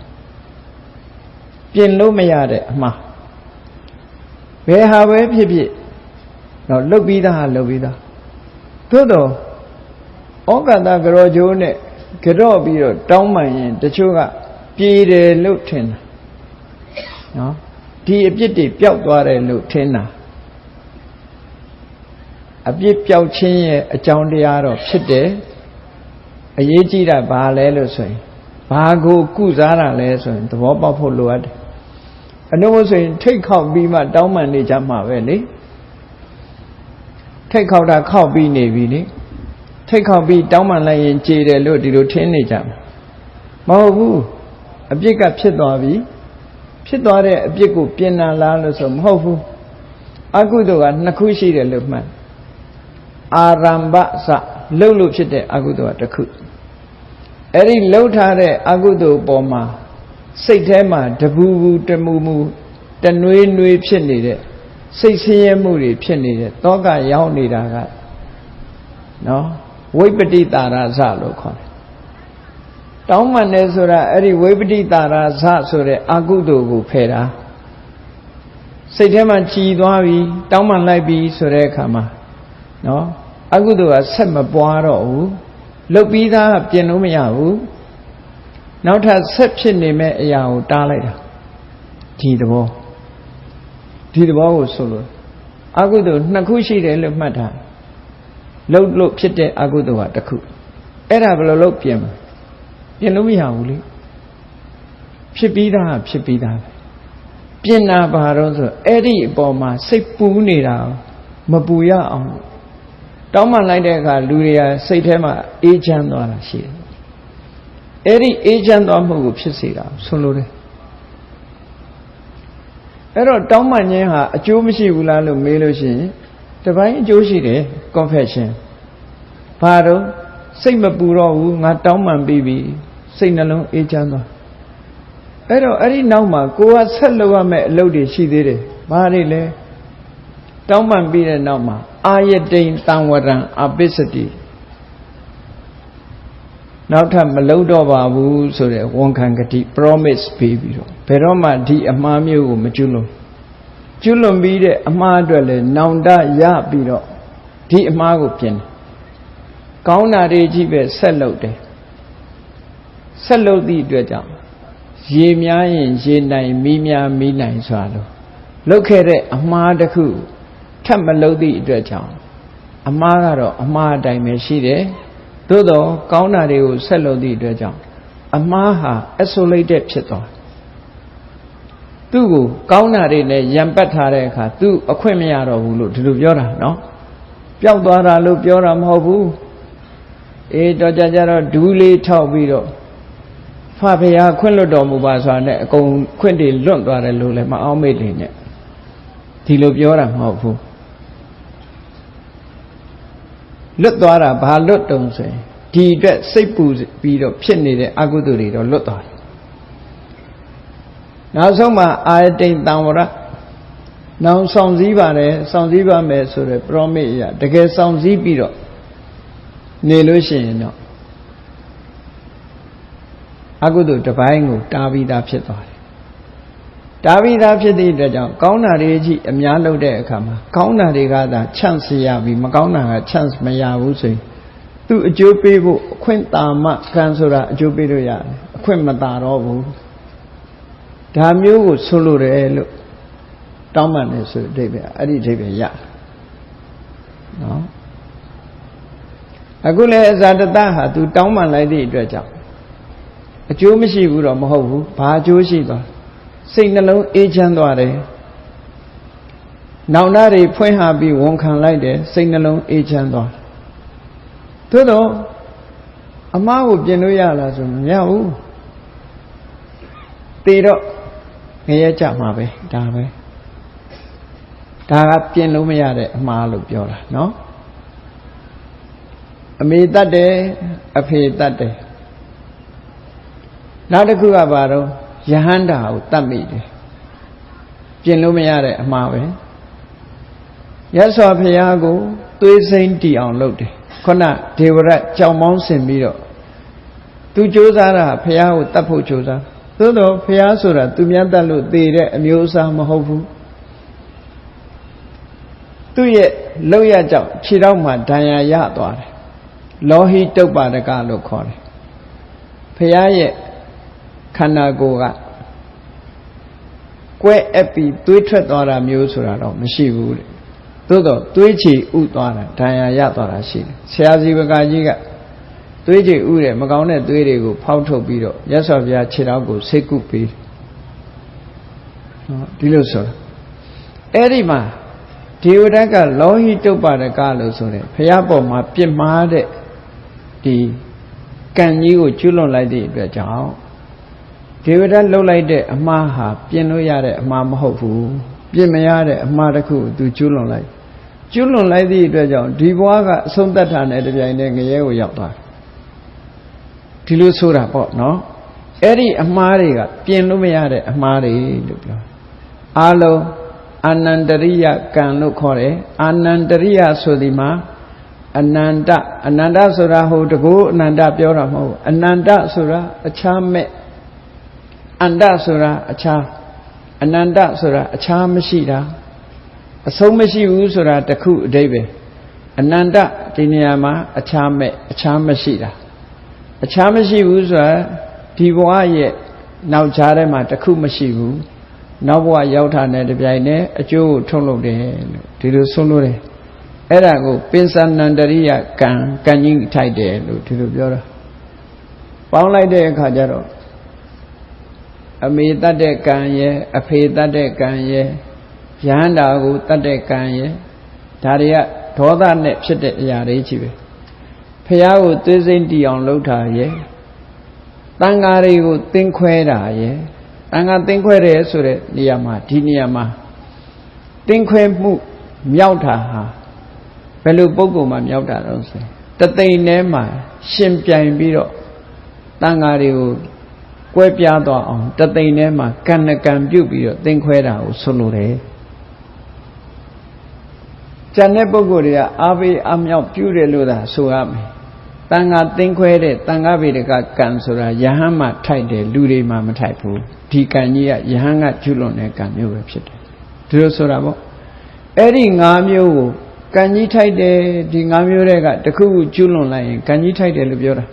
ပြင်လို့မရတဲ့အမှားဘယ်ဟာပဲဖြစ်ဖြစ်တော့လုပ်ပြီးသားသို့တော့ဩကာသကရောကျိုးနဲ့ ကြော့ပြီးတော့တောင်းပန်ရင်တချို့ကပြေတယ်လို့ထင်တာနော်ဒီအပြစ်တွေပျောက်သွားတယ်လို့ထင်တာအပြစ်ပျောက်ခြင်းရဲ့အကြောင်းတရားတော့ဖြစ်တယ်အရေးကြီးတာဘာလဲလို့ဆိုရင်ဘာကိုကုစားတာလဲဆိုရင်သဘောပေါက်ဖို့လိုအပ်တယ်အနုမို့ဆိုရင်ထိတ်ခေါက်ပြီးမှတောင်းပန်နေကြမှာပဲလေထိတ်ခေါက်တာခေါက်ပြီးနေပြီလေထိတ်ခေါက်ပြီးတောင်းပန်လိုက်ရင်ကြေတယ်လို့ဒီလိုထင်နေကြမှာမဟုတ်ဘူးအပြစ်ကဖြစ်သွားပြီဖြစ်သွားတဲ့အပြစ်ကိုပြင်နာလားလို့ဆိုမဟုတ်ဘူးအကုသိုလ်ကနှစ်ခုရှိတယ်လို့မှတ်အာရမ္ဗစလှုပ်လို့ဖြစ်တဲ့အကုသိုလ်ကတစ်ခုအဲ့ဒီလှုပ်ထားတဲ့အကုသိုလ်ပေါ်မှာစိတ်ထဲမှာတပူပူတမူမူတနွေးနွေးဖြစ်နေတဲ့စိတ်ဆင်းရဲမှုတွေဖြစ်နေတဲ့တောကရောက်နေတာကနော်ဝိပတိတာရဇလို့ခေါ်တယ်တောင်းပန်တယ်ဆိုတာအဲ့ဒီဝိပတိတာရဇဆိုတဲ့အကုသိုလ်ကိုဖယ်တာစိတ်ထဲမှာကြည်သွားပြီတောင်းပန်လိုက်ပြီဆိုတဲ့အခါမှာနော်အကုသိုလ်ကဆက်မပွားတော့ဘူးလုတ်ပြီးသားပြင်လို့မရဘူးနောက်ထပ်ဆက်ဖြစ်နေမဲ့အရာကိုတားလိုက်တာဒီသဘောကိုဆိုလို့အကုသိုလ်နှစ်ခုရှိတယ်လို့မှတ်ထားလုတ်လို့ဖြစ်တဲ့အကုသိုလ်ကတစ်ခုအဲ့ဒါဘယ်လိုလုပ်ပြင်လို့မရဘူးလေဖြစ်ပြီးသားဖြစ်ပြီးသားပြင်တာဘာတော့ဆိုအဲ့ဒီအပေါ်မှာစိတ်ပူနေတာမပူရအောင်တောင်းပန်လိုက်တဲ့အခါလူတွေကစိတ်ထဲမှာအေးချမ်းသွားတာရှိတယ်အဲ့ဒီအေးချမ်းသွားမှုကိုဖြစ်စေတာဆိုလိုတယ်အဲ့တော့တောင်းပန်ခြင်းဟာအကျိုးမရှိဘူးလားလို့မေးလို့ရှိရင်တပိုင်းအကျိုးရှိတယ် confession ဘာတော့စိတ်မပူတော့ဘူးငါတောင်းပန်ပြီးပြီစိတ်နှလုံးအေးချမ်းသွားအဲ့တော့အဲ့ဒီနောက်မှာကိုကဆက်လုပ်ရမယ့်အလုပ်တွေရှိသေးတယ်ဘာတွေလဲတောင်းပန်ပြီးတဲ့နောက်မှာအာယတိန်တံဝရံအပိစတိနောက်ထပ်မလုပ်တော့ပါဘူးဆိုတဲ့ဝန်ခံကတိ promise ပေးပြီးတော့ဘယ်တော့မှဒီအမှားမျိုးကိုမကျွလွန်ပြီးတဲ့အမှားအတွက်လည်းနောင်တရပြီးတော့ဒီအမှားကိုပြင်တယ်ကောင်းတာတွေကြီးပဲဆက်လုပ်တယ်ဆက်လုပ်သည့်အတွက်ကြောင့်ရေများရင်ရေနိုင်မီးများမီးနိုင်စွာလို့လုပ်ခဲ့တဲ့အမှားတစ်ခုထပ်မလုပ်သည့်အတွက်ကြောင့်အမှားကတော့အမှားအတိုင်းပဲရှိတယ်သို့တော့ကောင်းတာတွေကိုဆက်လုပ်သည့်အတွက်ကြောင့်အမှားဟာ isolated ဖြစ်သွားသူ့ကိုကောင်းတာတွေနဲ့ရံပတ်ထားတဲ့အခါသူအခွင့်မရတော့ဘူးလို့ဒီလိုပြောတာနော်ပျောက်သွားတာလို့ပြောတာမဟုတ်ဘူးအေးတော့ကြတော့ဒူးလေးထောက်ပြီးတော့ဖဖရာခွင့်လွတ်တော်မူပါဆိုတာနဲ့အကုန်ခွင့်တွေလွတ်သွားတယ်လို့လည်းမအောင်မေ့နေနဲ့ဒီလိုပြောတာမဟုတ်ဘူးလွတ်သွားတာဘာလွတ်တုံဆိုရင်ဒီအတွက်စိတ်ပူပြီးတော့ဖြစ်နေတဲ့အကုသိုလ်တွေတော့လွတ်သွားတယ်နောက်ဆုံးမှာအာယတိန်တံဝရနောင်ဆောင်စည်းပါတယ်ဆောင်စည်းပါမယ်ဆိုတဲ့ promise အရာတကယ်ဆောင်စည်းပြီးတော့နေလို့ရှိရင်တော့အကုသိုလ်တစ်ပိုင်းကိုတားပြီးသားဖြစ်သွားတယ်တားပြီးသားဖြစ်တဲ့အတွက်ကြောင့်ကောင်းတာတွေကြီးအများလုပ်တဲ့အခါမှာကောင်းတာတွေကသာ chance ရပြီးမကောင်းတာက chance မရဘူးဆိုရင်သူအကျိုးပေးဖို့အခွင့်တာမှကံဆိုတာအကျိုးပေးလို့ရတယ်အခွင့်မတာတော့ဘူးဒါမျိုးကိုဆိုလိုတယ်လို့တောင်းပန်တယ်ဆိုတဲ့အဓိပ္ပာယ်အဲ့ဒီအဓိပ္ပာယ်ရနော်အခုလည်းအဇာတတဟာသူတောင်းပန်လိုက်သည့်အတွက်ကြောင့်အကျိုးမရှိဘူးတော့မဟုတ်ဘူးဘာအကျိုးရှိသွားစိတ်နှလုံးအေးချမ်းသွားတယ်နောင်တတွေဖွင့်ဟပြီးဝန်ခံလိုက်တယ်စိတ်နှလုံးအေးချမ်းသွားသို့တော့အမှားကိုပြင်လို့ရလားဆိုမရဘူးတေတော့ငရဲကြမှာပဲဒါပဲဒါကပြင်လို့မရတဲ့အမှားလို့ပြောတာနော်အမေတတ်တယ်အဖေတတ်တယ်နောက်တစ်ခုကဘာတော့ယဟန္တာကိုတတ်မိတယ်ပြင်လို့မရတဲ့အမှားပဲရသော်ဘုရားကိုသွေးစိမ့်တီအောင်လုပ်တယ်ခုနဒေဝရကြောင်မောင်းဆင်ပြီးတော့သူကြိုးစားတာဘုရားကိုတတ်ဖို့ကြိုးစားသို့တော့ဘုရားဆိုတာသူများတတ်လို့သေတဲ့အမျိုးအစားမဟုတ်ဘူးသူ့ရဲ့လောက်ရကြောင့်ခြေထောက်မှာဒဏ်ရာရသွားတယ်လောဟိတုပ္ပါဒကလို့ခေါ်တယ် ဖရာရဲ့ခန္ဓာကိုယ်ကကွဲအပ်ပြီးသွေးထွက်သွားတာမျိုးဆိုတာတော့မရှိဘူးတဲ့သို့တော့သွေးချီဥသွားတာဒဏ်ရာရသွားတာရှိတယ်ဆရာစီဝကကြီးကသွေးချီဥတဲ့မကောင်းတဲ့သွေးတွေကိုဖောက်ထုတ်ပြီးတော့မြတ်စွာဘုရားခြေထောက်ကိုဆေးကုပေးဒီလိုဆိုတာအဲ့ဒီမှာဒေဝဒတ်ကလောဟိတုပ္ပါဒကလို့ဆိုတယ်ဘုရားပေါ်မှာပြစ်မှားတဲ့ဒီကံကြီးကိုကျွလွန်လိုက်တဲ့အတွက်ကြောင့်ဒေဝဒတ်လှုပ်လိုက်တဲ့အမှားဟာပြင်လို့ရတဲ့အမှားမဟုတ်ဘူးပြင်မရတဲ့အမှားတစ်ခုသူကျွလွန်လိုက်သည့်အတွက်ကြောင့်ဒီဘဝကအဆုံးသတ်တာနဲ့တပြိုင်တည်းငရဲကိုရောက်သွားဒီလိုဆိုတာပေါ့နော်အဲ့ဒီအမှားတွေကပြင်လို့မရတဲ့အမှားတွေလို့ပြောအားလုံးအာနန္တရိယကံလို့ခေါ်တယ်အာနန္တရိယဆိုဒီမှာအနန္တဆိုတာဟိုတကူအနန္တပြောတာမဟုတ်ဘူးအနန္တဆိုတာအခြားမဲ့အန္တဆိုတာအခြားအနန္တဆိုတာအခြားမရှိတာအဆုံးမရှိဘူးဆိုတာတခုအဓိပ္ပာယ်အနန္တဒီနေရာမှာအခြားမဲ့အခြားမရှိတာအခြားမရှိဘူးဆိုတာဒီဘဝရဲ့နောက်ခြားထဲမှာတခုမရှိဘူးနောက်ဘဝရောက်တာနဲ့တပြိုင်တည်းအကျိုးကိုထုတ်လုပ်တယ်လို့ဒီလိုဆုံးလို့တယ်အဲ့ဒါကိုပင်စနန္တရိယကံကြီးထိုက်တယ်လို့ဒီလိုပြောတာပေါင်းလိုက်တဲ့အခါကျတော့အမေတတ်တဲ့ကံရဲ့အဖေတတ်တဲ့ကံရဲ့ယဟန္တာကိုတတ်တဲ့ကံရဲ့ဒါတွေကဒေါသနဲ့ဖြစ်တဲ့အရာတွေကြီးပဲဖះကိုသွေးစိမ့်တီအောင်လုပ်တာရဲ့တန်ဃာတွေကိုသင်ခွဲတာရဲ့တန်ဃာသင်ခွဲတယ်ဆိုတဲ့နေရာမှာဒီနေရာမှာသင်ခွဲမှုမြောက်တာဟာဘယ်လိုပုံကောင်မှမြောက်တာတော့ဆိုတသိန်းထဲမှာရှင်ပြိုင်ပြီးတော့တန်ဃာတွေကိုကွဲပြားသွားအောင်တသိန်းထဲမှာကံနဲ့ကံပြုတ်ပြီးတော့သင်ခွဲတာကိုဆိုလိုတယ်ကျန်တဲ့ပုဂ္ဂိုလ်တွေကအားပေးအမြောက်ပြုတယ်လို့သာဆိုရမယ်တန်ဃာသင်ခွဲတဲ့တန်ဃာဗေဒကကံဆိုတာယဟန်မှထိုက်တယ်လူတွေမှမထိုက်ဘူးဒီကံကြီးကယဟန်ကကျွလွန်တဲ့ကံမျိုးပဲဖြစ်တယ်ဒီလိုဆိုတာပေါ့အဲ့ဒီ၅မျိုးကိုကံကြီးထိုက်တယ်ဒီ၅မျိုးတွေကတခုခုကျွလွန်လိုက်ရင်ကံကြီးထိုက်တယ်လို့ပြောတာ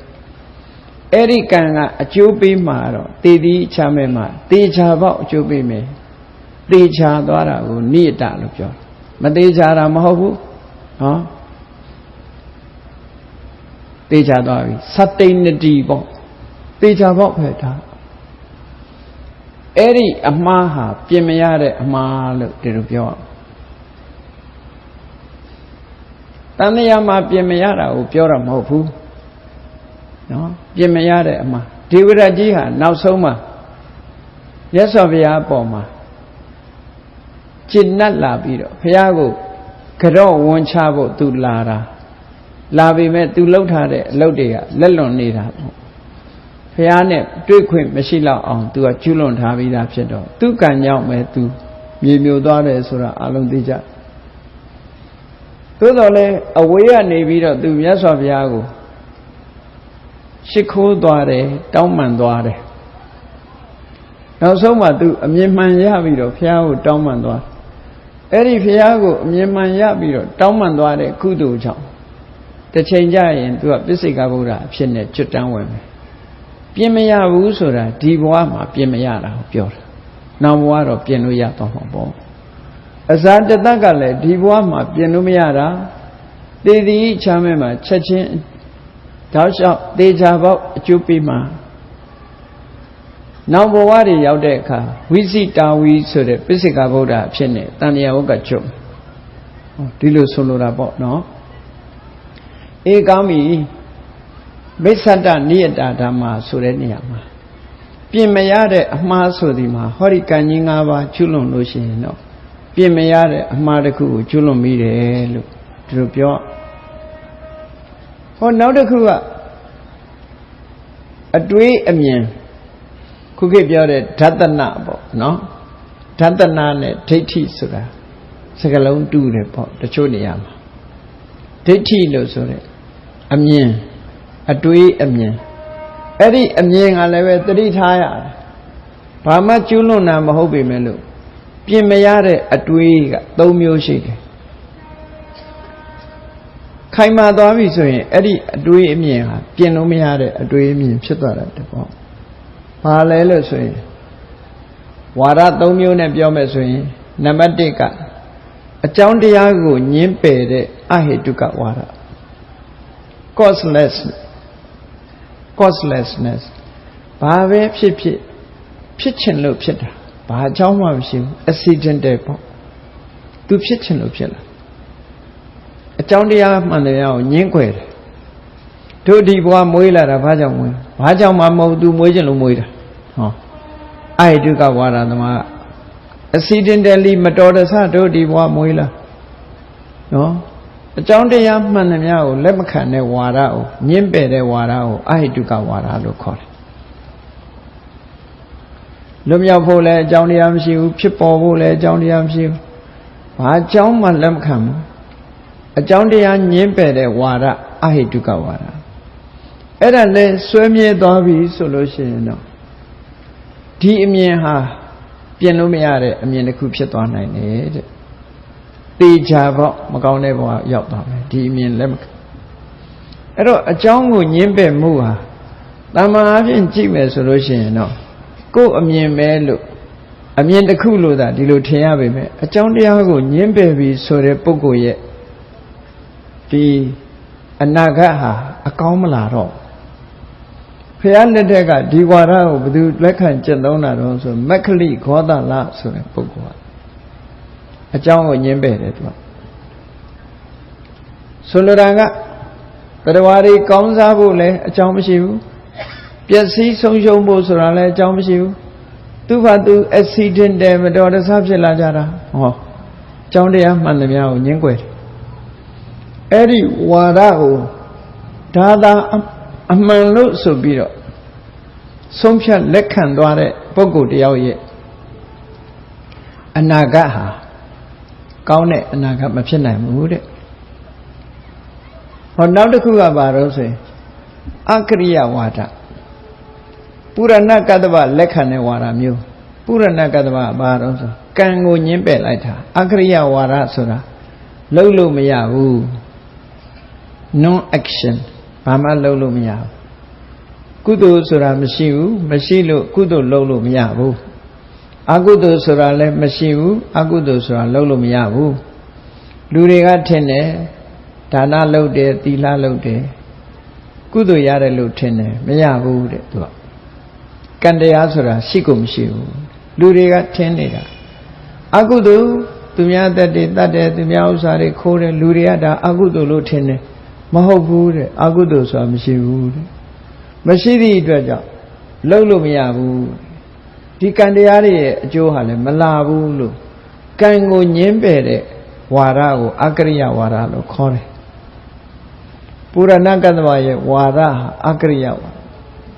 အဲ့ဒီကံကအကျိုးပေးမှာတော့တည်သည်ချမဲ့မှာတေချာပေါက်အကျိုးပေးမယ်တေချာသွားတာကိုနိတလို့ပြောမတေချာတာမဟုတ်ဘူးနော်တေချာသွားပြီသတ္တိနတိပေါ့တေချာပေါက်ပဲဒါအဲ့ဒီအမှားဟာပြင်မရတဲ့အမှားလို့ဒီလိုပြောတန်မြာမှာပြင်မရတာကိုပြောတာမဟုတ်ဘူးနော်ပြင်မရတဲ့အမှားဒေဝရတ်ကြီးဟာနောက်ဆုံးမှာမြတ်စွာဘုရားအပေါ်မှာကျင့်တ်လာပြီးတော့ဘုရားကိုကြော့ဝန်ချဖို့သူလာပေမဲ့သူလှုပ်ထားတဲ့အလုပ်တွေကလက်လွန်နေတာပေါ့ဘုရားနဲ့တွေ့ခွင့်မရှိတော့အောင်သူကကျူးလွန်ထားပြီးသားဖြစ်တော့သူကံကြောင့်ပဲသူမြေမြုပ်သွားတယ်ဆိုတာအလုံးသိကြသို့တော်လည်းအဝေးကနေပြီးတော့သူမြတ်စွာဘုရားကိုရှ िख ိုးသွားတယ်တောင်းပန်သွားတယ်နောက်ဆုံးမှသူအမြင်မှန်ရပြီးတော့ဘုရားကိုတောင်းပန်သွားအဲ့ဒီဘုရားကိုအမြင်မှန်ရပြီးတော့တောင်းပန်သွားတဲ့ကုသိုလ်ကြောင့်တစ်ချိန်ကျရင်သူကပစ္စေကဗုဒ္ဓအဖြစ်နဲ့ကျွတ်တန်းဝင်မယ်ပြင်မရဘူးဆိုတာဒီဘဝမှာပြင်မရတာကိုပြောတာနောက်ဘဝတော့ပြင်လို့ရတော့မှာပေါ့အဇာတတကလည်းဒီဘဝမှာပြင်လို့မရတာသေသည်ချမ်းမဲ့မှာချက်ချင်းတောက်လျှောက်သေချာပေါက်အကျိုးပေးမှာနောက်ဘဝတွေရောက်တဲ့အခါဝိသိတာဝီဆိုတဲ့ပစ္စေကဗုဒ္ဓအဖြစ်နဲ့တန်မြာဝကကျွတ်ဒီလိုဆိုလိုတာပေါ့နော်အေကောင်းပြီမိစ္ဆတနိယတာဓမ္မဆိုတဲ့နေရာမှာပြင်မရတဲ့အမှားဆိုဒီမှာဟောဒီကံကြီး၅ပါးကျွလွန်လို့ရှိရင်တော့ပြင်မရတဲ့အမှားတစ်ခုကိုကျွလွန်မိတယ်လို့ဒီလိုပြောဟောနောက်တစ်ခုကအတွေးအမြင်ခုခေတ်ပြောတဲ့ဓတနာပေါ့နော်ဓတနာနဲ့ဒိဋ္ဌိဆိုတာစကားလုံးတူတယ်ပေါ့တချို့နေရာမှာဒိဋ္ဌိလို့ဆိုတဲ့အမြင်အတွေးအမြင်အဲ့ဒီအမြင်ကလည်းပဲသတိထားရတယ်ဘာမှကျွလွန်တာမဟုတ်ပေမဲ့လို့ပြင်မရတဲ့အတွေးက၃မျိုးရှိတယ် ခိုင်မာသွားပြီဆိုရင်အဲ့ဒီအတွေးအမြင်ဟာပြင်လို့မရတဲ့အတွေးအမြင်ဖြစ်သွားတယ်ပေါ့ဘာလဲလို့ဆိုရင်ဝါဒ၃မျိုးနဲ့ပြောမယ်ဆိုရင်နံပါတ်1ကအကြောင်းတရားကိုညှင်းပယ်တဲ့အဟိတုကဝါဒ causelessness ဘာပဲဖြစ်ချင်လို့ဖြစ်တာဘာအကြောင်းမှမရှိဘူး accidental ပေါ့သူဖြစ်ချင်လို့ဖြစ်လာအကြောင်းတရားမှန်တရားကိုညှင်းခွဲတယ်တို့ဒီဘဝမွေးလာတာဘာကြောင့်မွေးဘာကြောင့်မှမဟုတ်သူမွေးချင်လို့မွေးတာဟောအဟိတုကဝါဒသမား accidentally မတော်တဆတို့ဒီဘဝမွေးလာနော်အကြောင်းတရားမှန်တရားကိုလက်မခံတဲ့ဝါဒကိုညှင်းပယ်တဲ့ဝါဒကိုအဟိတုကဝါဒလို့ခေါ်တယ်လွတ်မြောက်ဖို့လည်းအကြောင်းတရားမရှိဘူးဖြစ်ပေါ်ဖို့လည်းအကြောင်းတရားမရှိဘူးဘာအကြောင်းမှလက်မခံဘူးအကြောင်းတရားညှင်းပယ်တဲ့ဝါဒအဟိတုကဝါဒအဲ့ဒါလဲဆွဲမြဲသွားပြီဆိုလို့ရှိရင်တော့ဒီအမြင်ဟာပြင်လို့မရတဲ့အမြင်တစ်ခုဖြစ်သွားနိုင်တယ်တဲ့တေချာပေါ့မကောင်းတဲ့ဘဝရောက်သွားမယ်ဒီအမြင်လက်မခံအဲ့တော့အကြောင်းကိုညှင်းပယ်မှုဟာတမန်အပြင်ကြည့်မယ်ဆိုလို့ရှိရင်တော့ကိုယ်အမြင်ပဲလို့အမြင်တစ်ခုလို့သာဒီလိုထင်ရပေမဲ့အကြောင်းတရားကိုညှင်းပယ်ပြီးဆိုတဲ့ပုဂ္ဂိုလ်ရဲ့ဒီအနာဂတ်ဟာအကောင်းမလာတော့ဖျားလက်ထက်ကဒီဝါဒကိုဘယ်သူလက်ခံကျင့်သုံးတာတော့ဆိုမက္ခလိဂောသလဆိုတဲ့ပုဂ္ဂိုလ်ကအကြောင်းကိုညှင်းပယ်တယ်သူကဆိုလိုတာကတရားတွေကောင်းစားဖို့လည်းအကြောင်းမရှိဘူးပျက်စီးဆုံးရှုံးဖို့ဆိုတာလည်းအကြောင်းမရှိဘူးသူ့ဘာသူ accidental မတော်တဆဖြစ်လာကြတာဟောအကြောင်းတရားမှန်သမျှကိုညှင်းကွယ်တယ်အဲ့ဒီဝါဒကိုဒါသာအမှန်လို့ဆိုပြီးတော့ဆုံးဖြတ်လက်ခံသွားတဲ့ပုဂ္ဂိုလ်တယောက်ရဲ့အနာဂတ်ဟာကောင်းတဲ့အနာဂတ်မဖြစ်နိုင်ဘူးတဲ့ဟောနောက်တစ်ခုကဘာလို့ဆိုရင်အကရိယဝါဒပုရဏကတ္တဗလက်ခံတဲ့ဝါဒမျိုးပုရဏကတ္တဗဘာလို့ဆိုကံကိုညှင်းပယ်လိုက်တာအကရိယဝါဒဆိုတာလုပ်လို့မရဘူး non action ဘာမှလုပ်လို့မရဘူးကုသိုလ်ဆိုတာမရှိဘူးမရှိလို့ကုသိုလ်လုပ်လို့မရဘူးအကုသိုလ်ဆိုတာလည်းမရှိဘူးအကုသိုလ်ဆိုတာလုပ်လို့မရဘူးလူတွေကထင်တယ်ဒါနလုပ်တယ်သီလလုပ်တယ်ကုသိုလ်ရတယ်လို့ထင်တယ်မရဘူးတဲ့သူကကံတရားဆိုတာရှိကိုမရှိဘူးလူတွေကထင်နေတာအကုသိုလ်သူများတတ်တယ်တတ်တယ်သူများဥစ္စာတွေခိုးတယ်လူတွေကဒါအကုသိုလ်လို့ထင်တယ်မဟုတ်ဘူးတဲ့အကုသိုလ်ဆိုတာမရှိဘူးတဲ့မရှိသည့်အတွက်ကြောင့်လုပ်လို့မရဘူးဒီကံတရားတွေရဲ့အကျိုးဟာလည်းမလာဘူးလို့ကံကိုညှင်းပယ်တဲ့ဝါဒကိုအကရိယဝါဒလို့ခေါ်တယ်ပုရဏကတ္တဗရဲ့ဝါဒဟာအကရိယဝါဒ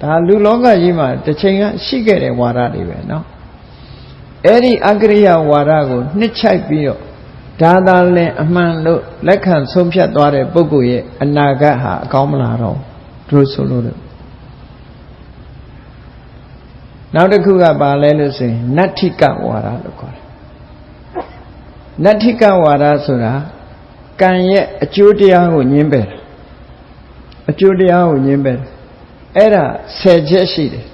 ဒါလူလောကကြီးမှာတစ်ချိန်ကရှိခဲ့တဲ့ဝါဒတွေပဲเนาะအဲ့ဒီအကရိယဝါဒကိုနှစ်ချိုက်ပြီးတော့ဒါသာလင်အမှန်လို့လက်ခံဆုံးဖြတ်သွားတဲ့ပုဂ္ဂိုလ်ရဲ့အနာဂတ်ဟာအကောင်းမလာတော့ဘူးဆိုလို့နောက်တစ်ခုကဘာလဲလို့ဆိုရင်နတ္ထိကဝါဒလို့ခေါ်တယ်နတ္ထိကဝါဒဆိုတာကံရဲ့အကျိုးတရားကိုညှင်းပယ်တာအကျိုးတရားကိုညှင်းပယ်အဲ့ဒါ10ချက်ရှိတယ်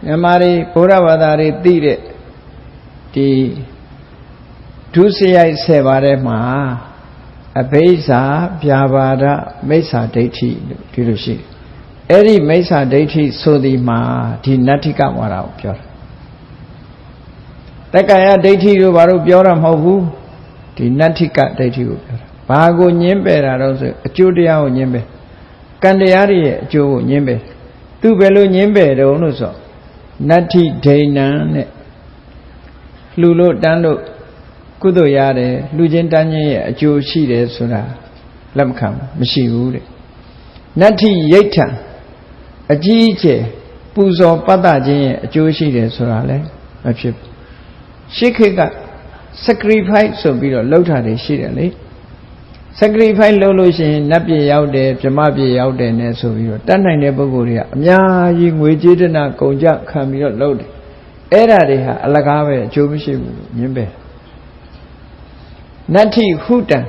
မြန်မာတွေဘုရားဘာသာတွေသိတဲ့ဒီဒုစရိုက်10ပါးထဲမှာအဘိဇာဗျာပါဒမိစ္ဆာဒိဋ္ဌိလို့ဒီလိုရှိတယ်အဲ့ဒီမိစ္ဆာဒိဋ္ဌိဆိုဒီမှာဒီနတ္ထိကဝါဒကိုပြောတာတက္ကရာဒိဋ္ဌိတို့ဘာလို့ပြောတာမဟုတ်ဘူးဒီနတ္ထိကဒိဋ္ဌိကိုပြောတာဘာကိုညှင်းပယ်တာတော့ဆိုအကျိုးတရားကိုညှင်းပယ်ကံတရားတွေရဲ့အကျိုးကိုညှင်းပယ်သူဘယ်လိုညှင်းပယ်တုံးလို့ဆိုနတ္ထိဒိဋ္ဌံနဲ့လှူလို့တန်းလို့ကုသိုလ်ရတယ်လှူခြင်းတန်းခြင်းရဲ့အကျိုးရှိတယ်ဆိုတာလက်မခံမရှိဘူးတဲ့နတ္ထိယိဋ္ဌံအကြီးအကျယ်ပူဇော်ပတ်သခြင်းရဲ့အကျိုးရှိတယ်ဆိုတာလည်းမဖြစ်ဘူးရှေးခေတ်က sacrifice ဆိုပြီးတော့လှုပ်တာတွေရှိတယ်လေ sacrifice လုပ်လို့ရှိရင်နတ်ပြည်ရောက်တယ်ဗြဟ္မပြည်ရောက်တယ်နဲ့ဆိုပြီးတော့တတ်နိုင်တဲ့ပုဂ္ဂိုလ်တွေကအများကြီးငွေကြေးဒနာကုန်ကြခံပြီးတော့လုပ်တယ်အဲ့ဒါတွေဟာအလကားပဲအကျိုးမရှိဘူးညင်းပဲနတ္ထိဟုတံ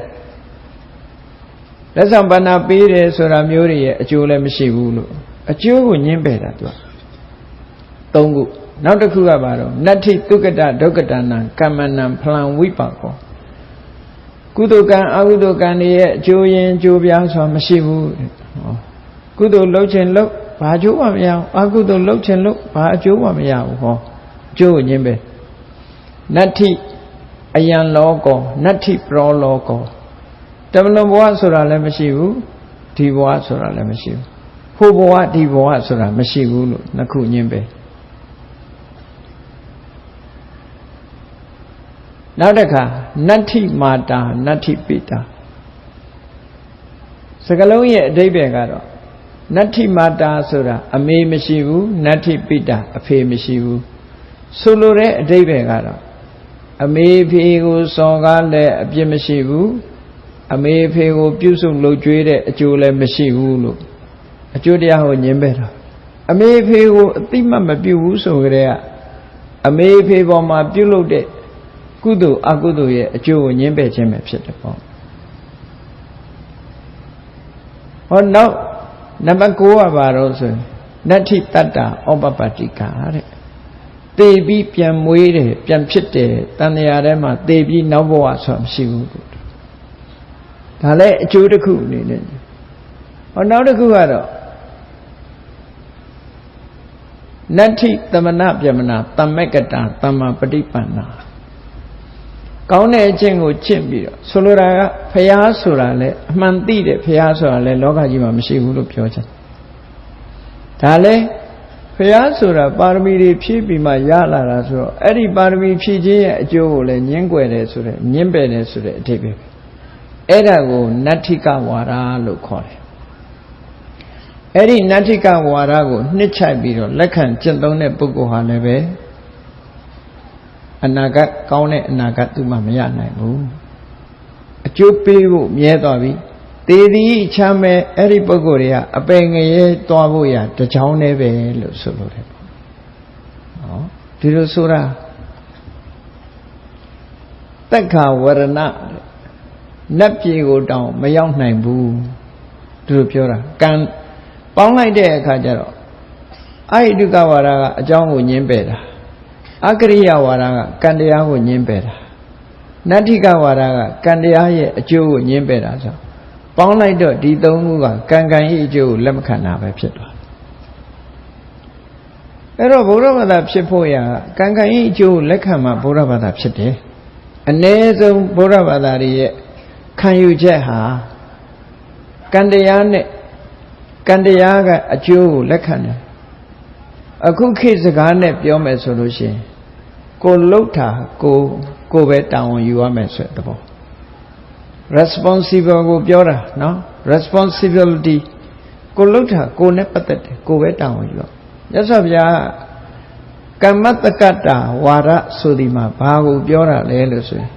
လက်ဆောင်ပဏ္ဏပေးတယ်ဆိုတာမျိုးတွေရဲ့အကျိုးလည်းမရှိဘူးလို့အကျိုးကိုညှင်းပယ်တာသူက၃ခုနောက်တစ်ခုကပါတော့နတ္ထိတုက္ကတဒုက္ကတနံကမ္မနံဖလံဝိပါကောကုသိုလ်ကံအကုသိုလ်ကံတွေရဲ့အကျိုးရင်းအကျိုးပြားဆိုတာမရှိဘူးကုသိုလ်လုပ်ခြင်းလုပ်ဘာအကျိုးမှမရဘူးအကုသိုလ်လုပ်ခြင်းလုပ်ဘာအကျိုးမှမရဘူးဟောအကျိုးကိုညှင်းပယ်နတ္ထိအယံလောကောနတ္ထိပရောလောကောတမလွန်ဘဝဆိုတာလည်းမရှိဘူးဒီဘဝဆိုတာလည်းမရှိဘူးဟိုဘဝဒီဘဝဆိုတာမရှိဘူးလို့နှစ်ခုညှင်းပယ်နောက်တစ်ခါနတ္ထိမာတာနတ္ထိပိတာစကားလုံးရဲ့အဓိပ္ပာယ်ကတော့နတ္ထိမာတာဆိုတာအမေမရှိဘူးနတ္ထိပိတာအဖေမရှိဘူးဆိုလိုတဲ့အဓိပ္ပာယ်ကတော့အမေဖေကိုစော်ကားလည်းအပြစ်မရှိဘူးအမေဖေကိုပြုစုလုပ်ကြွေးတဲ့အကျိုးလည်းမရှိဘူးလို့အကျိုးတရားကိုညှင်းပယ်တာအမေဖေကိုအတိမတ်မပြုဘူးဆိုကြတဲ့အမေဖေပေါ်မှာပြုလုပ်တဲ့ကုသိုလ်အကုသိုလ်ရဲ့အကျိုးကိုညှင်းပယ်ခြင်းပဲဖြစ်တယ်ပေါ့ဟောနောက်နံပါတ်9ကပါတော့ဆိုနတ္ထိတတ္တာဩပပတ္တိကာတဲ့သေပြီးပြန်မွေးတယ်ပြန်ဖြစ်တယ်တဏှာထဲမှာသေပြီးနောက်ဘဝဆိုတာမရှိဘူးဒါလည်းအကျိုးတစ်ခုအနေနဲ့ဟောနောက်တစ်ခုကတော့နတ္ထိသမဏပြမနာတမ္မကတာသမ္မာပฏิပန္နာကောင်းတဲ့အကျင့်ကိုကျင့်ပြီးတော့ဆိုလိုတာကဖျားဆိုတာလဲအမှန်သိတဲ့ဖျားဆိုတာလဲလောကကြီးမှာမရှိဘူးလို့ပြောချင်ဒါလဲဖျားဆိုတာပါရမီတွေဖြည့်ပြီးမှရလာတာဆိုတော့အဲ့ဒီပါရမီဖြည့်ခြင်းရဲ့အကျိုးကိုလဲညှင်းကွယ်တယ်ဆိုတဲ့ညှင်းပယ်တယ်ဆိုတဲ့အဓိပ္ပာယ်အဲ့ဒါကိုနတ္ထိကဝါဒလို့ခေါ်တယ်အဲ့ဒီနတ္ထိကဝါဒကိုနှစ်ချိုက်ပြီးတော့လက်ခံကျင့်သုံးတဲ့ပုဂ္ဂိုလ်ဟာလည်းပဲအနာဂတ်ကောင်းတဲ့အနာဂတ်သူမှမရနိုင်ဘူးအကျိုးပေးဖို့မြဲသွားပြီသေသည်ချမ်းမဲ့အဲ့ဒီပုဂ္ဂိုလ်တွေကအပင်ငရဲသွားဖို့ရတကြောင်းတည်းပဲလို့ဆိုလိုတယ်ပေါ့နော်ဒီလိုဆိုတာသက်ခါဝရဏနတ်ပြည်ကိုတောင်မရောက်နိုင်ဘူးသူတို့ပြောတာကံပေါင်းလိုက်တဲ့အခါကျတော့အာဟိတုကဝါဒကအကြောင်းကိုညှင်းပယ်တာအကရိယဝါဒကကံတရားကိုညှင်းပယ်တာနတ္ထိကဝါဒကကံတရားရဲ့အကျိုးကိုညှင်းပယ်တာဆိုပေါင်းလိုက်တော့ဒီသုံးခုကကံကံရဲ့အကျိုးကိုလက်မခံတာပဲဖြစ်သွားအဲ့တော့ဗုဒ္ဓဘာသာဖြစ်ဖို့ရာကံကံရဲ့အကျိုးကိုလက်ခံမှဗုဒ္ဓဘာသာဖြစ်တယ်အ ਨੇ ဆုံးဗုဒ္ဓဘာသာရဲ့ခံယူချက်ဟာကံတရားနဲ့ကံတရားကအကျိုးကိုလက်ခံတယ်အခုခေတ်စကားနဲ့ပြောမယ်ဆိုလို့ရှိရင်ကိုလှုပ်တာကိုပဲတာဝန်ယူရမယ်ဆိုတဲ့သဘော responsible ကိုပြောတာနော် responsibility ကိုလှုပ်တာကိုနဲ့ပတ်သက်တယ်ကိုပဲတာဝန်ယူရမြတ်စွာဘုရားကမ္မတက္ကတာဝါဒဆိုဒီမှာဘာကိုပြောတာလဲလို့ဆိုရင်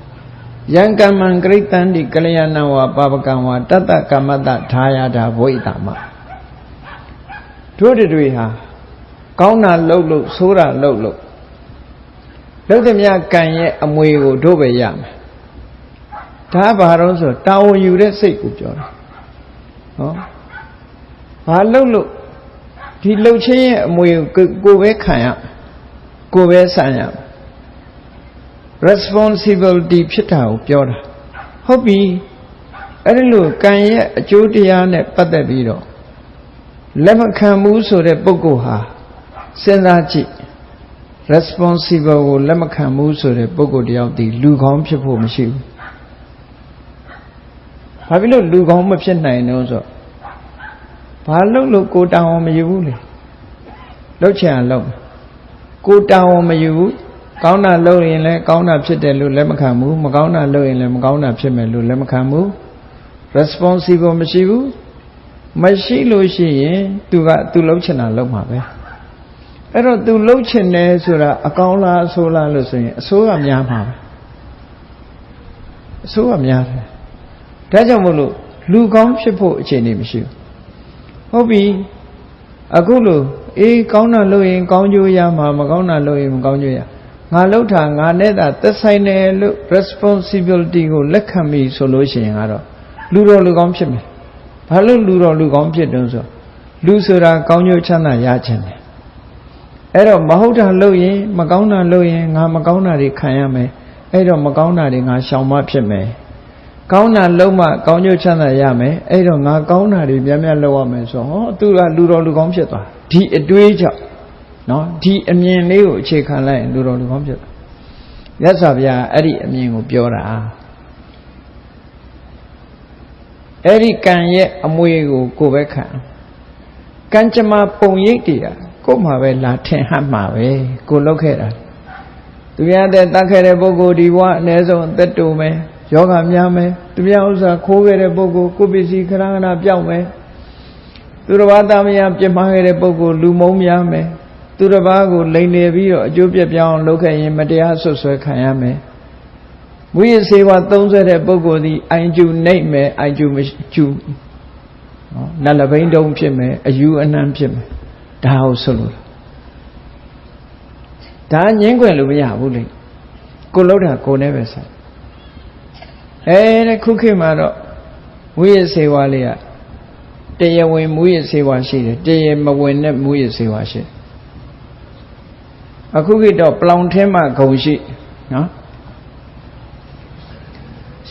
ယံကမ္မံဂရိတံတိကလျာဏဝါပါပကံဝါတတ္တကမ္မတထာယတာဘဝိတမတို့တွေဟာကောင်းတာလှုပ်လို့ဆိုးတာလှုပ်လို့သမျှကံရဲ့အမွေကိုတို့ပဲရမယ်ဒါဘာလို့ဆိုတာဝန်ယူတဲ့စိတ်ကိုပြောတာဟောဘာလှုပ်လို့ဒီလှုပ်ခြင်းရဲ့အမွေကိုပဲခံရကိုပဲဆန်ရ responsibility ဖြစ်တာကိုပြောတာဟုတ်ပြီအဲ့ဒီလိုကံရဲ့အကျိုးတရားနဲ့ပတ်သက်ပြီးတော့လက်မခံဘူးဆိုတဲ့ပုဂ္ဂိုလ်ဟာစဉ်းစားကြည့် responsible ကိုလက်မခံဘူးဆိုတဲ့ပုဂ္ဂိုလ်တယောက်ဒီလူကောင်းဖြစ်ဖို့မရှိဘူးဘာဖြစ်လို့လူကောင်းမဖြစ်နိုင်တော့ဆိုဘာလို့ကိုတောင်းအောင်မယူဘူးလေလှုပ်ချင်အောင်လှုပ်ကိုတောင်းအောင်မယူဘူးကောင်းတာလုပ်ရင်လည်းကောင်းတာဖြစ်တယ်လို့လက်မခံဘူးမကောင်းတာလုပ်ရင်လည်းမကောင်းတာဖြစ်မယ်လို့လက်မခံဘူး responsible မရှိဘူးမရှိလို့ရှိရင်သူလှုပ်ချင်တာလုပ်မှာပဲအဲ့တော့သူလှုပ်ချင်တယ်ဆိုတာအကောင်းလားအဆိုးလားလို့ဆိုရင်အဆိုးကများမှာပဲအဆိုးကများတယ်ဒါကြောင့်မို့လို့လူကောင်းဖြစ်ဖို့အခြေအနေမရှိဘူးဟုတ်ပြီအခုလို့ကောင်းတာလုပ်ရင်ကောင်းကျိုးရမှာမကောင်းတာလုပ်ရင်မကောင်းကျိုးရငါလှုပ်တာငါနဲ့တာသက်ဆိုင်တယ်လို့ responsibility ကိုလက်ခံပြီဆိုလို့ရှိရင်ကတော့လူတော်လူကောင်းဖြစ်မယ် ဘာလို့လူတော်လူကောင်းဖြစ်တုံးဆိုလူဆိုတာကောင်းကျိုးချမ်းသာရခြင်းတယ်အဲ့တော့မဟုတ်တာလုပ်ရင်မကောင်းတာလုပ်ရင်ငါမကောင်းတာတွေခံရမယ်အဲ့တော့မကောင်းတာတွေငါရှောင်မဖြစ်မယ်ကောင်းတာလုံးမှကောင်းကျိုးချမ်းသာရမယ်အဲ့တော့ငါကောင်းတာတွေများများလုပ်ရမယ်ဆိုဟောသူကလူတော်လူကောင်းဖြစ်သွားဒီအတွေးကြောင့်နော်ဒီအမြင်လေးကိုအခြေခံလိုက်ရင်လူတော်လူကောင်းဖြစ်သွားမြတ်စွာဘုရားအဲ့ဒီအမြင်ကိုပြောတာအဲ့ဒီကံရဲ့အမွေကိုပဲခံကံကြမ္မာပုံရိပ်တွေကကို့မှာပဲလာထင်ဟပ်မှာပဲကိုလောက်ခဲ့တာသူများတဲ့တတ်ခဲ့တဲ့ပုဂ္ဂိုလ်ဒီဘဝအ ਨੇ ဆုံးအသက်တူမယ်ယောဂများမယ်သူများဥစ္စာခိုးခဲ့တဲ့ပုဂ္ဂိုလ်ကိုပစ္စည်းခဏခဏပြောက်မယ်သူတစ်ပါးသားမယားပြစ်မှားခဲ့တဲ့ပုဂ္ဂိုလ်လူမုန်းများမယ်သူတစ်ပါးကိုလိန်နေပြီးတော့အကျိုးပြပြောင်းလုပ်ခဲ့ရင်မတရားဆွဆွဲခံရမယ်မူရစေဝါသုံးဆွဲတဲ့ပုဂ္ဂိုလ်သည်အိုင်ကျူနှိပ်မယ်အိုင်ကျူမကျူနော်နတ်လဘိန်းတုံးဖြစ်မယ်အယူအနှံဖြစ်မယ်ဒါဟုတ်ဆိုလို့ဒါငင်းခွင်လို့မရဘူးလေကိုလှုပ်တာကိုနဲ့ပဲဆိုင်တဲ့ခုခေတ်မှာတော့မူရစေဝါလေးကတရားဝင်မူရစေဝါရှိတယ်တရားမဝင်တဲ့မူရစေဝါရှိအခုခေတ်တော့ပလောင်ထင်းမှဂုံရှိနော်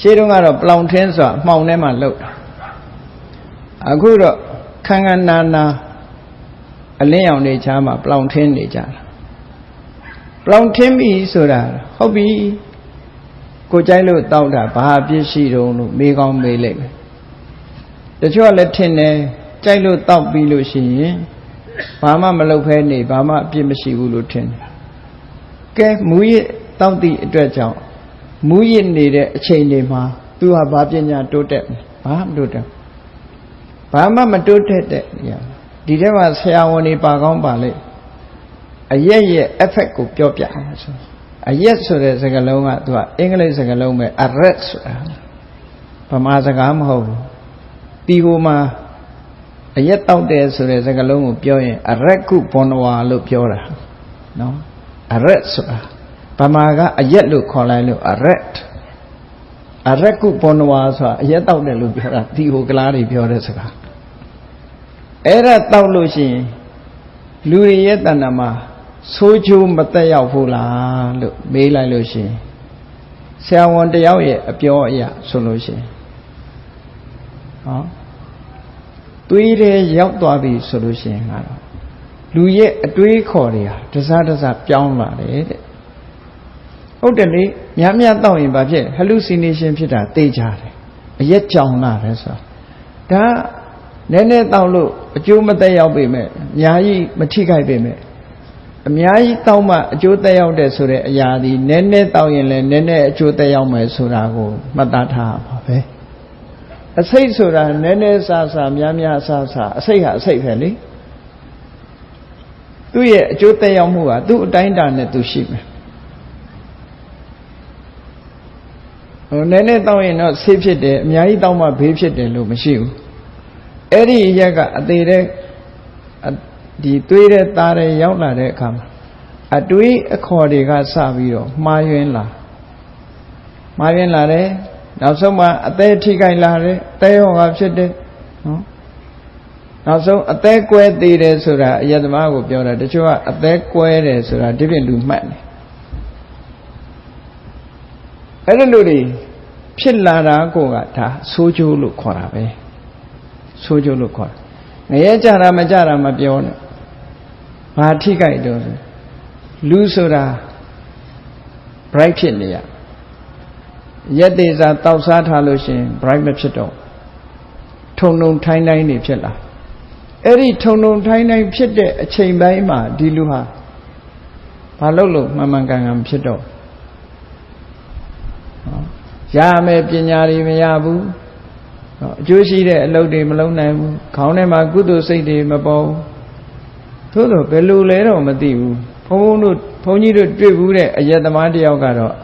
ရှေးတုန်းကတော့ပလောင်ထင်းဆိုတာအမှောင်ထဲမှာလှုပ်တာအခုတော့ခန်းခန်းနာနာအလင်းရောင်တွေချားမှာပလောင်ထင်းနေကြတာပလောင်ထင်းပြီဆိုတာဟုတ်ပြီကိုကြိုက်လို့တောက်တာဘာအပြစ်ရှိတုံးလို့မေးကောင်းမေးလိုက်မယ်တချို့ကလည်းထင်တယ်ကြိုက်လို့တောက်ပြီးလို့ရှိရင်ဘာမှမလုပ်ဖဲနေဘာမှအပြစ်မရှိဘူးလို့ထင်တယ်ကဲမူရတောက်သည့်အတွက်ကြောင့်မူရနေတဲ့အချိန်တွေမှာသူဟာဘာပညာတိုးတက်ဘာမှမတိုးတက်ဘာမှမတိုးတက်တဲ့ဒီထဲမှာဆရာဝန်တွေပါကောင်းပါလေအရက်ရဲ့ effect ကိုပြောပြအောင်ဆိုအရက်ဆိုတဲ့စကားလုံးကသူကအင်္ဂလိပ်စကားလုံးပဲ arrest ဆိုတာဗမာစကားမဟုတ်ဘူးဒီဟိုမှာအရက်တောက်တယ်ဆိုတဲ့စကားလုံးကိုပြောရင် arrest ကုဘွန်နဝါလို့ပြောတာနော် arrest ဆိုတာဗမာကအရက်လို့ခေါ်လိုက်လို့ arrest ကုဘွန်နဝါဆိုတာအရက်တောက်တယ်လို့ပြောတာဒီဟိုကလားတွေပြောတဲ့စကားအဲ့ဒါတောက်လို့ရှိရင်လူတွေရဲ့တဏ္ဍာမှာဆိုးချိုးမတက်ရောက်ဘူးလားလို့မေးလိုက်လို့ရှိရင်ဆရာဝန်တယောက်ရဲ့အပြောအရဆိုလို့ရှိရင်ဟောတွေးတယ်ရောက်သွားပြီဆိုလို့ရှိရင်ကတော့လူရဲ့အတွေးခေါ်တွေဟာတစားတစားပြောင်းလာတယ်တဲ့ဟုတ်တယ်လေများများတောက်ရင်ဘာဖြစ် hallucination ဖြစ်တာသိကြတယ်အရက်ကြောင်လာတယ်ဆိုတာဒါနည်းနည်းတောက်လို့အကျိုးမသက်ရောက်ပေမဲ့အများကြီးမထိခိုက်ပေမဲ့အများကြီးတောက်မှအကျိုးသက်ရောက်တဲ့ဆိုတဲ့အရာဒီနည်းနည်းတောက်ရင်လည်းနည်းနည်းအကျိုးသက်ရောက်မယ်ဆိုတာကိုမှတ်သားထားပါပဲအစိတ်ဆိုတာနည်းနည်းဆာဆာများများဆာဆာအစိတ်ဟာအစိတ်ပဲလေသူ့ရဲ့အကျိုးသက်ရောက်မှုကသူ့အတိုင်းအတာနဲ့သူရှိမယ်ဟိုနည်းနည်းတောက်ရင်တော့ဆေးဖြစ်တယ်အများကြီးတောက်မှဘေးဖြစ်တယ်လို့မရှိဘူးအဲ့ဒီရက်ကအသေးတဲ့ဒီတွေးတဲ့သားတဲ့ရောက်လာတဲ့အခါမှာအတွေးအခေါ်တွေကစပြီးတော့မှားယွင်းလာတယ်နောက်ဆုံးမှအသက်ထိခိုက်လာတယ်အသက်ရောဂါဖြစ်တယ်နော်နောက်ဆုံးအသက်ကွဲသေးတယ်ဆိုတာအယတမကိုပြောတာတချို့ကအသက်ကွဲတယ်ဆိုတာဒီပြင်လူမှတ်တယ်အဲ့လိုလူတွေဖြစ်လာတာကိုကဒါဆိုးကျိုးလို့ခေါ်တာပဲဆိုးကျိုးလို့ခေါ်တယ်ငရဲကြတာမကြတာမပြောနဲ့ဘာထိခိုက်တော့လူဆိုတာ bright ဖြစ်နေရရက်သေးစားတောက်စားထားလို့ရှိရင် bright မဖြစ်တော့ထုံထုံထိုင်းထိုင်းနေဖြစ်လာအဲ့ဒီထုံထုံထိုင်းထိုင်းဖြစ်တဲ့အချိန်ပိုင်းမှာဒီလူဟာဘာလို့မှန်မှန်ကန်ကန်ဖြစ်တော့ရမယ်ပညာတွေမရဘူးအကျိုးရှိတဲ့အလုပ်တွေမလုပ်နိုင်ဘူးခေါင်းထဲမှာကုသိုလ်စိတ်တွေမပေါ်ဘူးသို့သောဘယ်လိုလဲတော့မသိဘူးဘုန်းကြီးတို့တွေ့ဘူးတဲ့အယက်သမားတယောက်ကတော့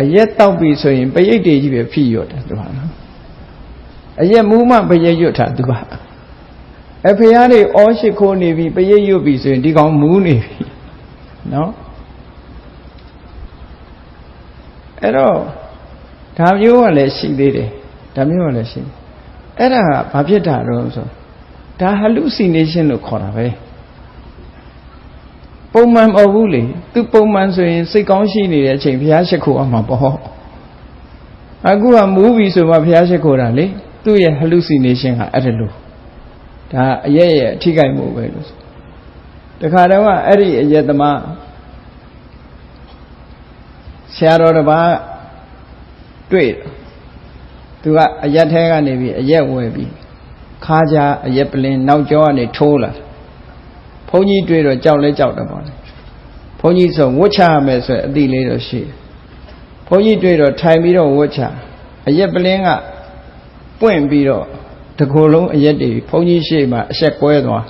အယက်တောက်ပြီဆိုရင်ပရိတ်တွေကြီးပဲဖိရွတ်တယ်သူကနော်အယက်မူးမှပရိတ်ရွတ်တာသူကအဖေရတွေအောရှိခိုးနေပြီပရိတ်ရွတ်ပြီဆိုရင်ဒီကောင်မူးနေပြီနော်အဲ့တော့ဒါမျိုးကလည်းရှိသေးတယ်ဒါမျိုးကလည်းရှိ အဲ့ဒါဘာဖြစ်တာတော့ဆိုဒါ hallucination လို့ခေါ်တာပဲပုံမှန်မဟုတ်ဘူးလေသူပုံမှန်ဆိုရင်စိတ်ကောင်းရှိနေတဲ့အချိန်ဘုရားရှိခိုးအောင်မှာပေါ့အခုကမူးပြီဆိုမှဘုရားရှိခိုးတာလေသူ့ရဲ့ hallucination ကအဲ့ဒါလို့ဒါအရဲ့အထိခိုက်မှုပဲလို့တခါတော့အဲ့ဒီအရဲ့သမားဆရာတော်တစ်ပါးတွေ့သူကအရက်ထဲကနေပြီးအရက်ဝယ်ပြီးခါကြအရက်ပလင်နောက်ကျောကနေထိုးလာဘုန်းကြီးတွေ့တော့ကြောက်လဲကြောက်တယ်ပေါ့လေဘုန်းကြီးဆိုဝတ်ချရမယ်ဆိုအတိလေးတော့ရှိတယ်ဘုန်းကြီးတွေ့တော့ထိုင်ပြီးတော့ဝတ်ချအရက်ပလင်ကပွင့်ပြီးတော့တကိုယ်လုံးအရက်တွေဘုန်းကြီးရှေ့မှာအဆက်ကွဲသွား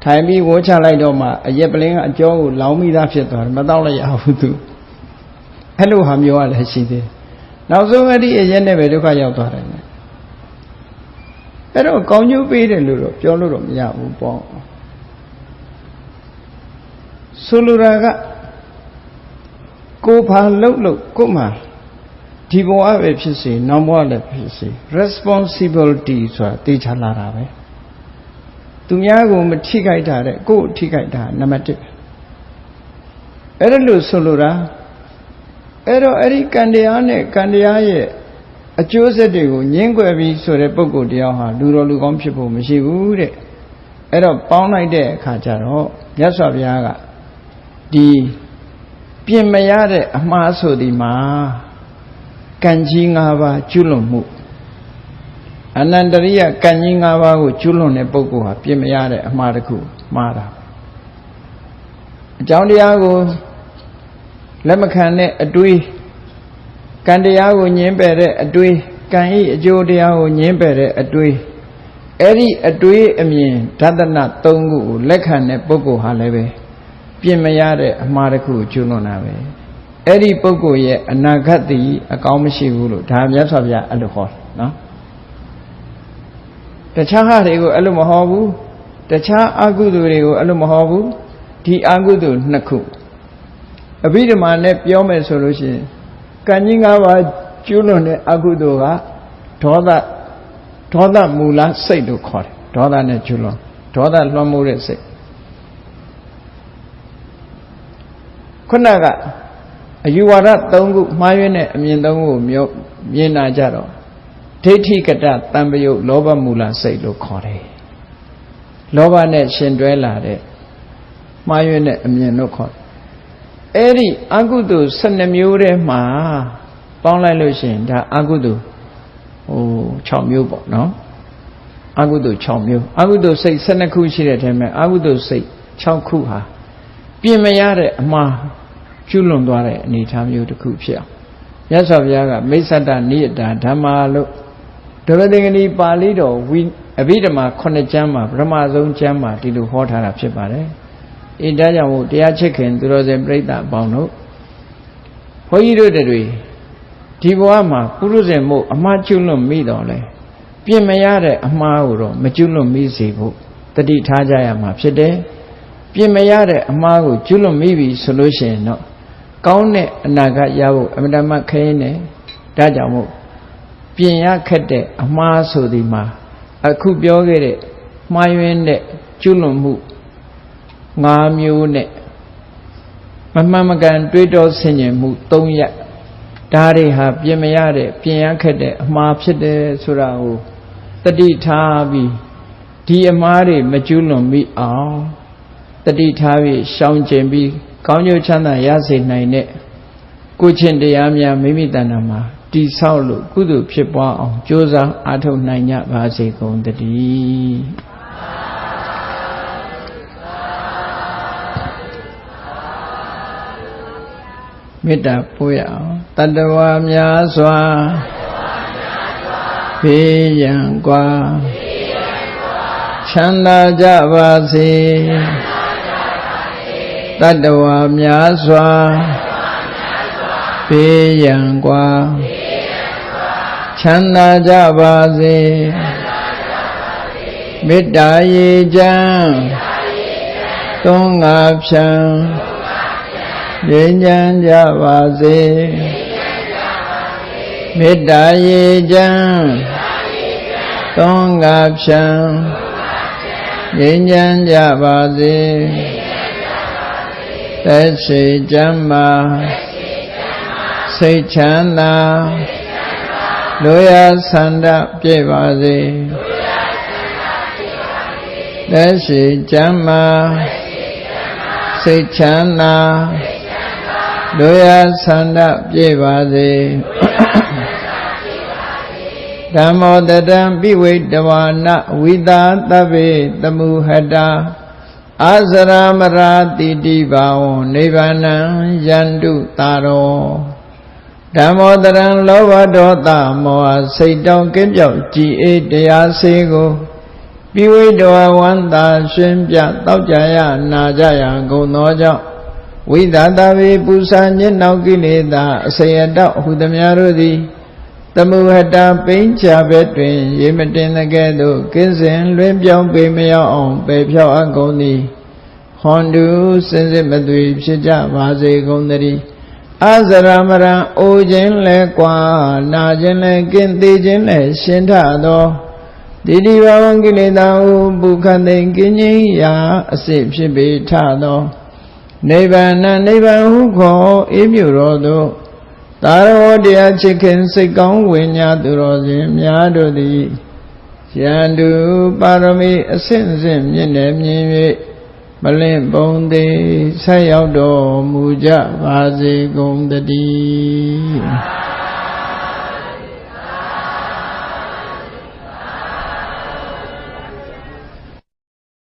ထိုင်ပြီးဝတ်ချလိုက်တော့မှအရက်ပလင်ကအကျောကိုလောင်းမိသားဖြစ်သွားတယ်မတော့လည်းရဘူးသူအဲ့လိုဟာမျိုးကလည်းရှိသေးတယ်နောက်ဆုံးအဲ့ဒီအရက်နဲ့ပဲဒုက္ခရောက်သွားတယ်အဲ့တော့ကောင်းကျိုးပေးတယ်လို့တော့ပြောလို့တော့မရဘူးပေါ့ဆိုလိုတာကကိုဘာလှုပ်ကိုမှဒီဘဝပဲဖြစ်စေနောက်ဘဝလည်းဖြစ်စေ responsibility ဆိုတာသိချလာတာပဲသူများကိုမထိခိုက်တာတဲ့ကိုယ်ထိခိုက်တာနံပါတ်1အဲ့ဒါလို့ဆိုလိုတာအဲ့တော့အဲ့ဒီကံတရားနဲ့ကံတရားရဲ့အကျိုးဆက်တွေကိုညှင်းကွယ်ပြီးဆိုတဲ့ပုဂ္ဂိုလ်တရားဟာလူတော်လူကောင်းဖြစ်ဖို့မရှိဘူးတဲ့အဲ့တော့ပေါင်းလိုက်တဲ့အခါကျတော့မြတ်စွာဘုရားကဒီပြင်မရတဲ့အမှားဆိုဒီမှာကံကြီး၅ပါးကျွလွန်မှုအနန္တရိယကံကြီး၅ပါးကိုကျွလွန်တဲ့ပုဂ္ဂိုလ်ဟာပြင်မရတဲ့အမှားတစ်ခုမှားတာအကြောင်းတရားကိုလက်မခံတဲ့အတွေးကံတရားကိုညှင်းပယ်တဲ့အတွေးကံဤအကျိုးတရားကိုညှင်းပယ်တဲ့အတွေးအဲ့ဒီအတွေးအမြင်ဒသန၃ခုကိုလက်ခံတဲ့ပုဂ္ဂိုလ်ဟာလည်းပဲပြင်မရတဲ့အမှားတစ်ခုကိုကျွလွန်တာပဲအဲ့ဒီပုဂ္ဂိုလ်ရဲ့အနာဂတ်တည်အကောင်းမရှိဘူးလို့ဒါမြတ်စွာဘုရားအဲ့လိုဟောတယ်နော်တခြားဟာတွေကိုအဲ့လိုမဟောဘူးတခြားအကုသိုလ်တွေကိုအဲ့လိုမဟောဘူးဒီအကုသိုလ်2ခုအဘိဓမ္မာနဲ့ပြောမယ်ဆိုလို့ရှိရင်ကံကြီး၅ပါးကျွလွန်တဲ့အကုသိုလ်ကဒေါသမူလစိတ်လို့ခေါ်တယ်ဒေါသနဲ့ကျွလွန်ဒေါသလွှမ်းမိုးတဲ့စိတ်ခုနကအယူဝါဒ၃ခုမှားယွင်းတဲ့အမြင်၃ခုကိုမြင်နာကြတော့ဒိဋ္ဌိကတတံပယုတ်လောဘမူလစိတ်လို့ခေါ်တယ်လောဘနဲ့ရှင်တွဲလာတဲ့မှားယွင်းတဲ့အမြင်လို့ခေါ်တယ်အဲ့ဒီအကုသိုလ်12မျိုးထဲမှာပေါင်းလိုက်လို့ရှိရင်ဒါအကုသိုလ်6မျိုးပေါ့နော်အကုသိုလ်6မျိုးအကုသိုလ်စိတ်12ခုရှိတဲ့အထဲမှာအကုသိုလ်စိတ်6ခုဟာပြင်မရတဲ့အမှားကျွလွန်သွားတဲ့အနေအထားမျိုးတစ်ခုဖြစ်အောင်မြတ်စွာဘုရားကမိစ္ဆတနိယတာဓမ္မာလို့ဒရသင်္ကနီပါဠိတော်အဘိဓမ္မာ9ကျမ်းမှာပထမဆုံးကျမ်းမှာဒီလိုဟောထားတာဖြစ်ပါတယ်ဣဒါကြောင့်မို့တရားချစ်ခင်သူတော်စင်ပြိဿအပေါင်းတို့ဘုန်းကြီးတို့တွေဒီဘဝမှာပုရုဇဉ်မို့အမှားကျွလွန်မိတော့လဲပြင်မရတဲ့အမှားကိုတော့မကျွလွန်မိစေဖို့တတိထားကြရမှာဖြစ်တယ်ပြင်မရတဲ့အမှားကိုကျွလွန်မိပြီဆိုလို့ရှိရင်တော့ကောင်းတဲ့အနာဂတ်ရဖို့အမြဲတမ်းခရင်တယ်ဒါကြောင့်မို့ပြင်ရခက်တဲ့အမှားဆိုဒီမှာအခုပြောခဲ့တဲ့မှားယွင်းတဲ့ကျွလွန်မှု5မျိုးနဲ့မမှန်မကန်တွေးတောဆင်ခြင်မှု3ရပ်ဒါတွေဟာပြင်မရတဲ့ပြင်ရခက်တဲ့အမှားဖြစ်တယ်ဆိုတာကိုတတိထားပြီးဒီအမှားတွေမကျွလွန်မိအောင်တတိထားပြီးရှောင်ကျင်ပြီးကောင်းကျိုးချမ်းသာရစေနိုင်တဲ့ကိုချင်းတရားများမိမိတဏ္ဍာမှာတည်ဆောက်လို့ကုသိုလ်ဖြစ်ပွားအောင်ကြိုးစားအားထုတ်နိုင်ကြပါစေကုန်သတည်းမေတ္တာပို့ရအောင်တတ္တဝါများစွာဘေးရန်กว่าချမ်းသာကြပါစေတတ္တဝါများစွာဘေးရန်กว่าချမ်းသာကြပါစေမေတ္တာရေချမ်းသုံးငါဖြံငြိမ်းချမ်းကြပါစေ မေတ္တာရေချမ်းသောငါဖြံငြိမ်းချမ်းကြပါစေသက်ရှိချမ်းသာစိတ်ချမ်းသာလိုရာဆန္ဒပြည့်ပါစေသက်ရှိချမ်းသာစိတ်ချမ်းသာလိုရာဆန္ဒပြည့်ပါစေဓမ္မောတတံပိဝိတဝါနဝိသာသဗ္ဗေတမုဟတာအာဇရမရာတိတိဘာဝနိဗ္ဗာနံယန္တုတာရောဓမ္မောတရံလောဘဒေါသမောဟစိတ်တောင်းကင်းပြောက်ကြည်အေးတရားစေကိုပိဝိတဝဝန္တာရှင်ပြတောက်ကြရနာကြရကုန်သောကြောင့်ဝိသတဝေပူဇာညစ်နောက်ကိလေသာအစရတောဟုသမျှတို့သည်တမုဟတာပိဉ္ချဘက်တွင်ရေမတင်တဲ့ကဲ့သို့ကင်းစင်လွင်ပြောင်းပေမရောက်အောင်ပယ်ဖြောက်အပ်ကုန်သည်ဟွန်တုစင်စစ်မသွေဖြစ်ကြပါစေကုန်သတည်းအာဇရမရံအိုခြင်းလဲကွာနာခြင်းလဲကင်းသေးခြင်းလဲရှင်းထသောတိတိဘဝကိလေသာဟုပုခတ်သိကင်းခြင်းရာအစစ်ဖြစ်ပေထသောနိဗ္ဗာန်နိဗ္ဗာန်ဟုခေါ်အေးမြူတော်သို့သာရောတရားချစ်ခင်စိတ်ကောင်းဝိညာသူတော်စင်များတို့သည်ယန္တုပါရမီအဆင့်ဆင့်မြင့်နေမြင်၍မလင့်ပုံသေးဆက်ရောက်တော်မူကြပါစေကုန်သတည်း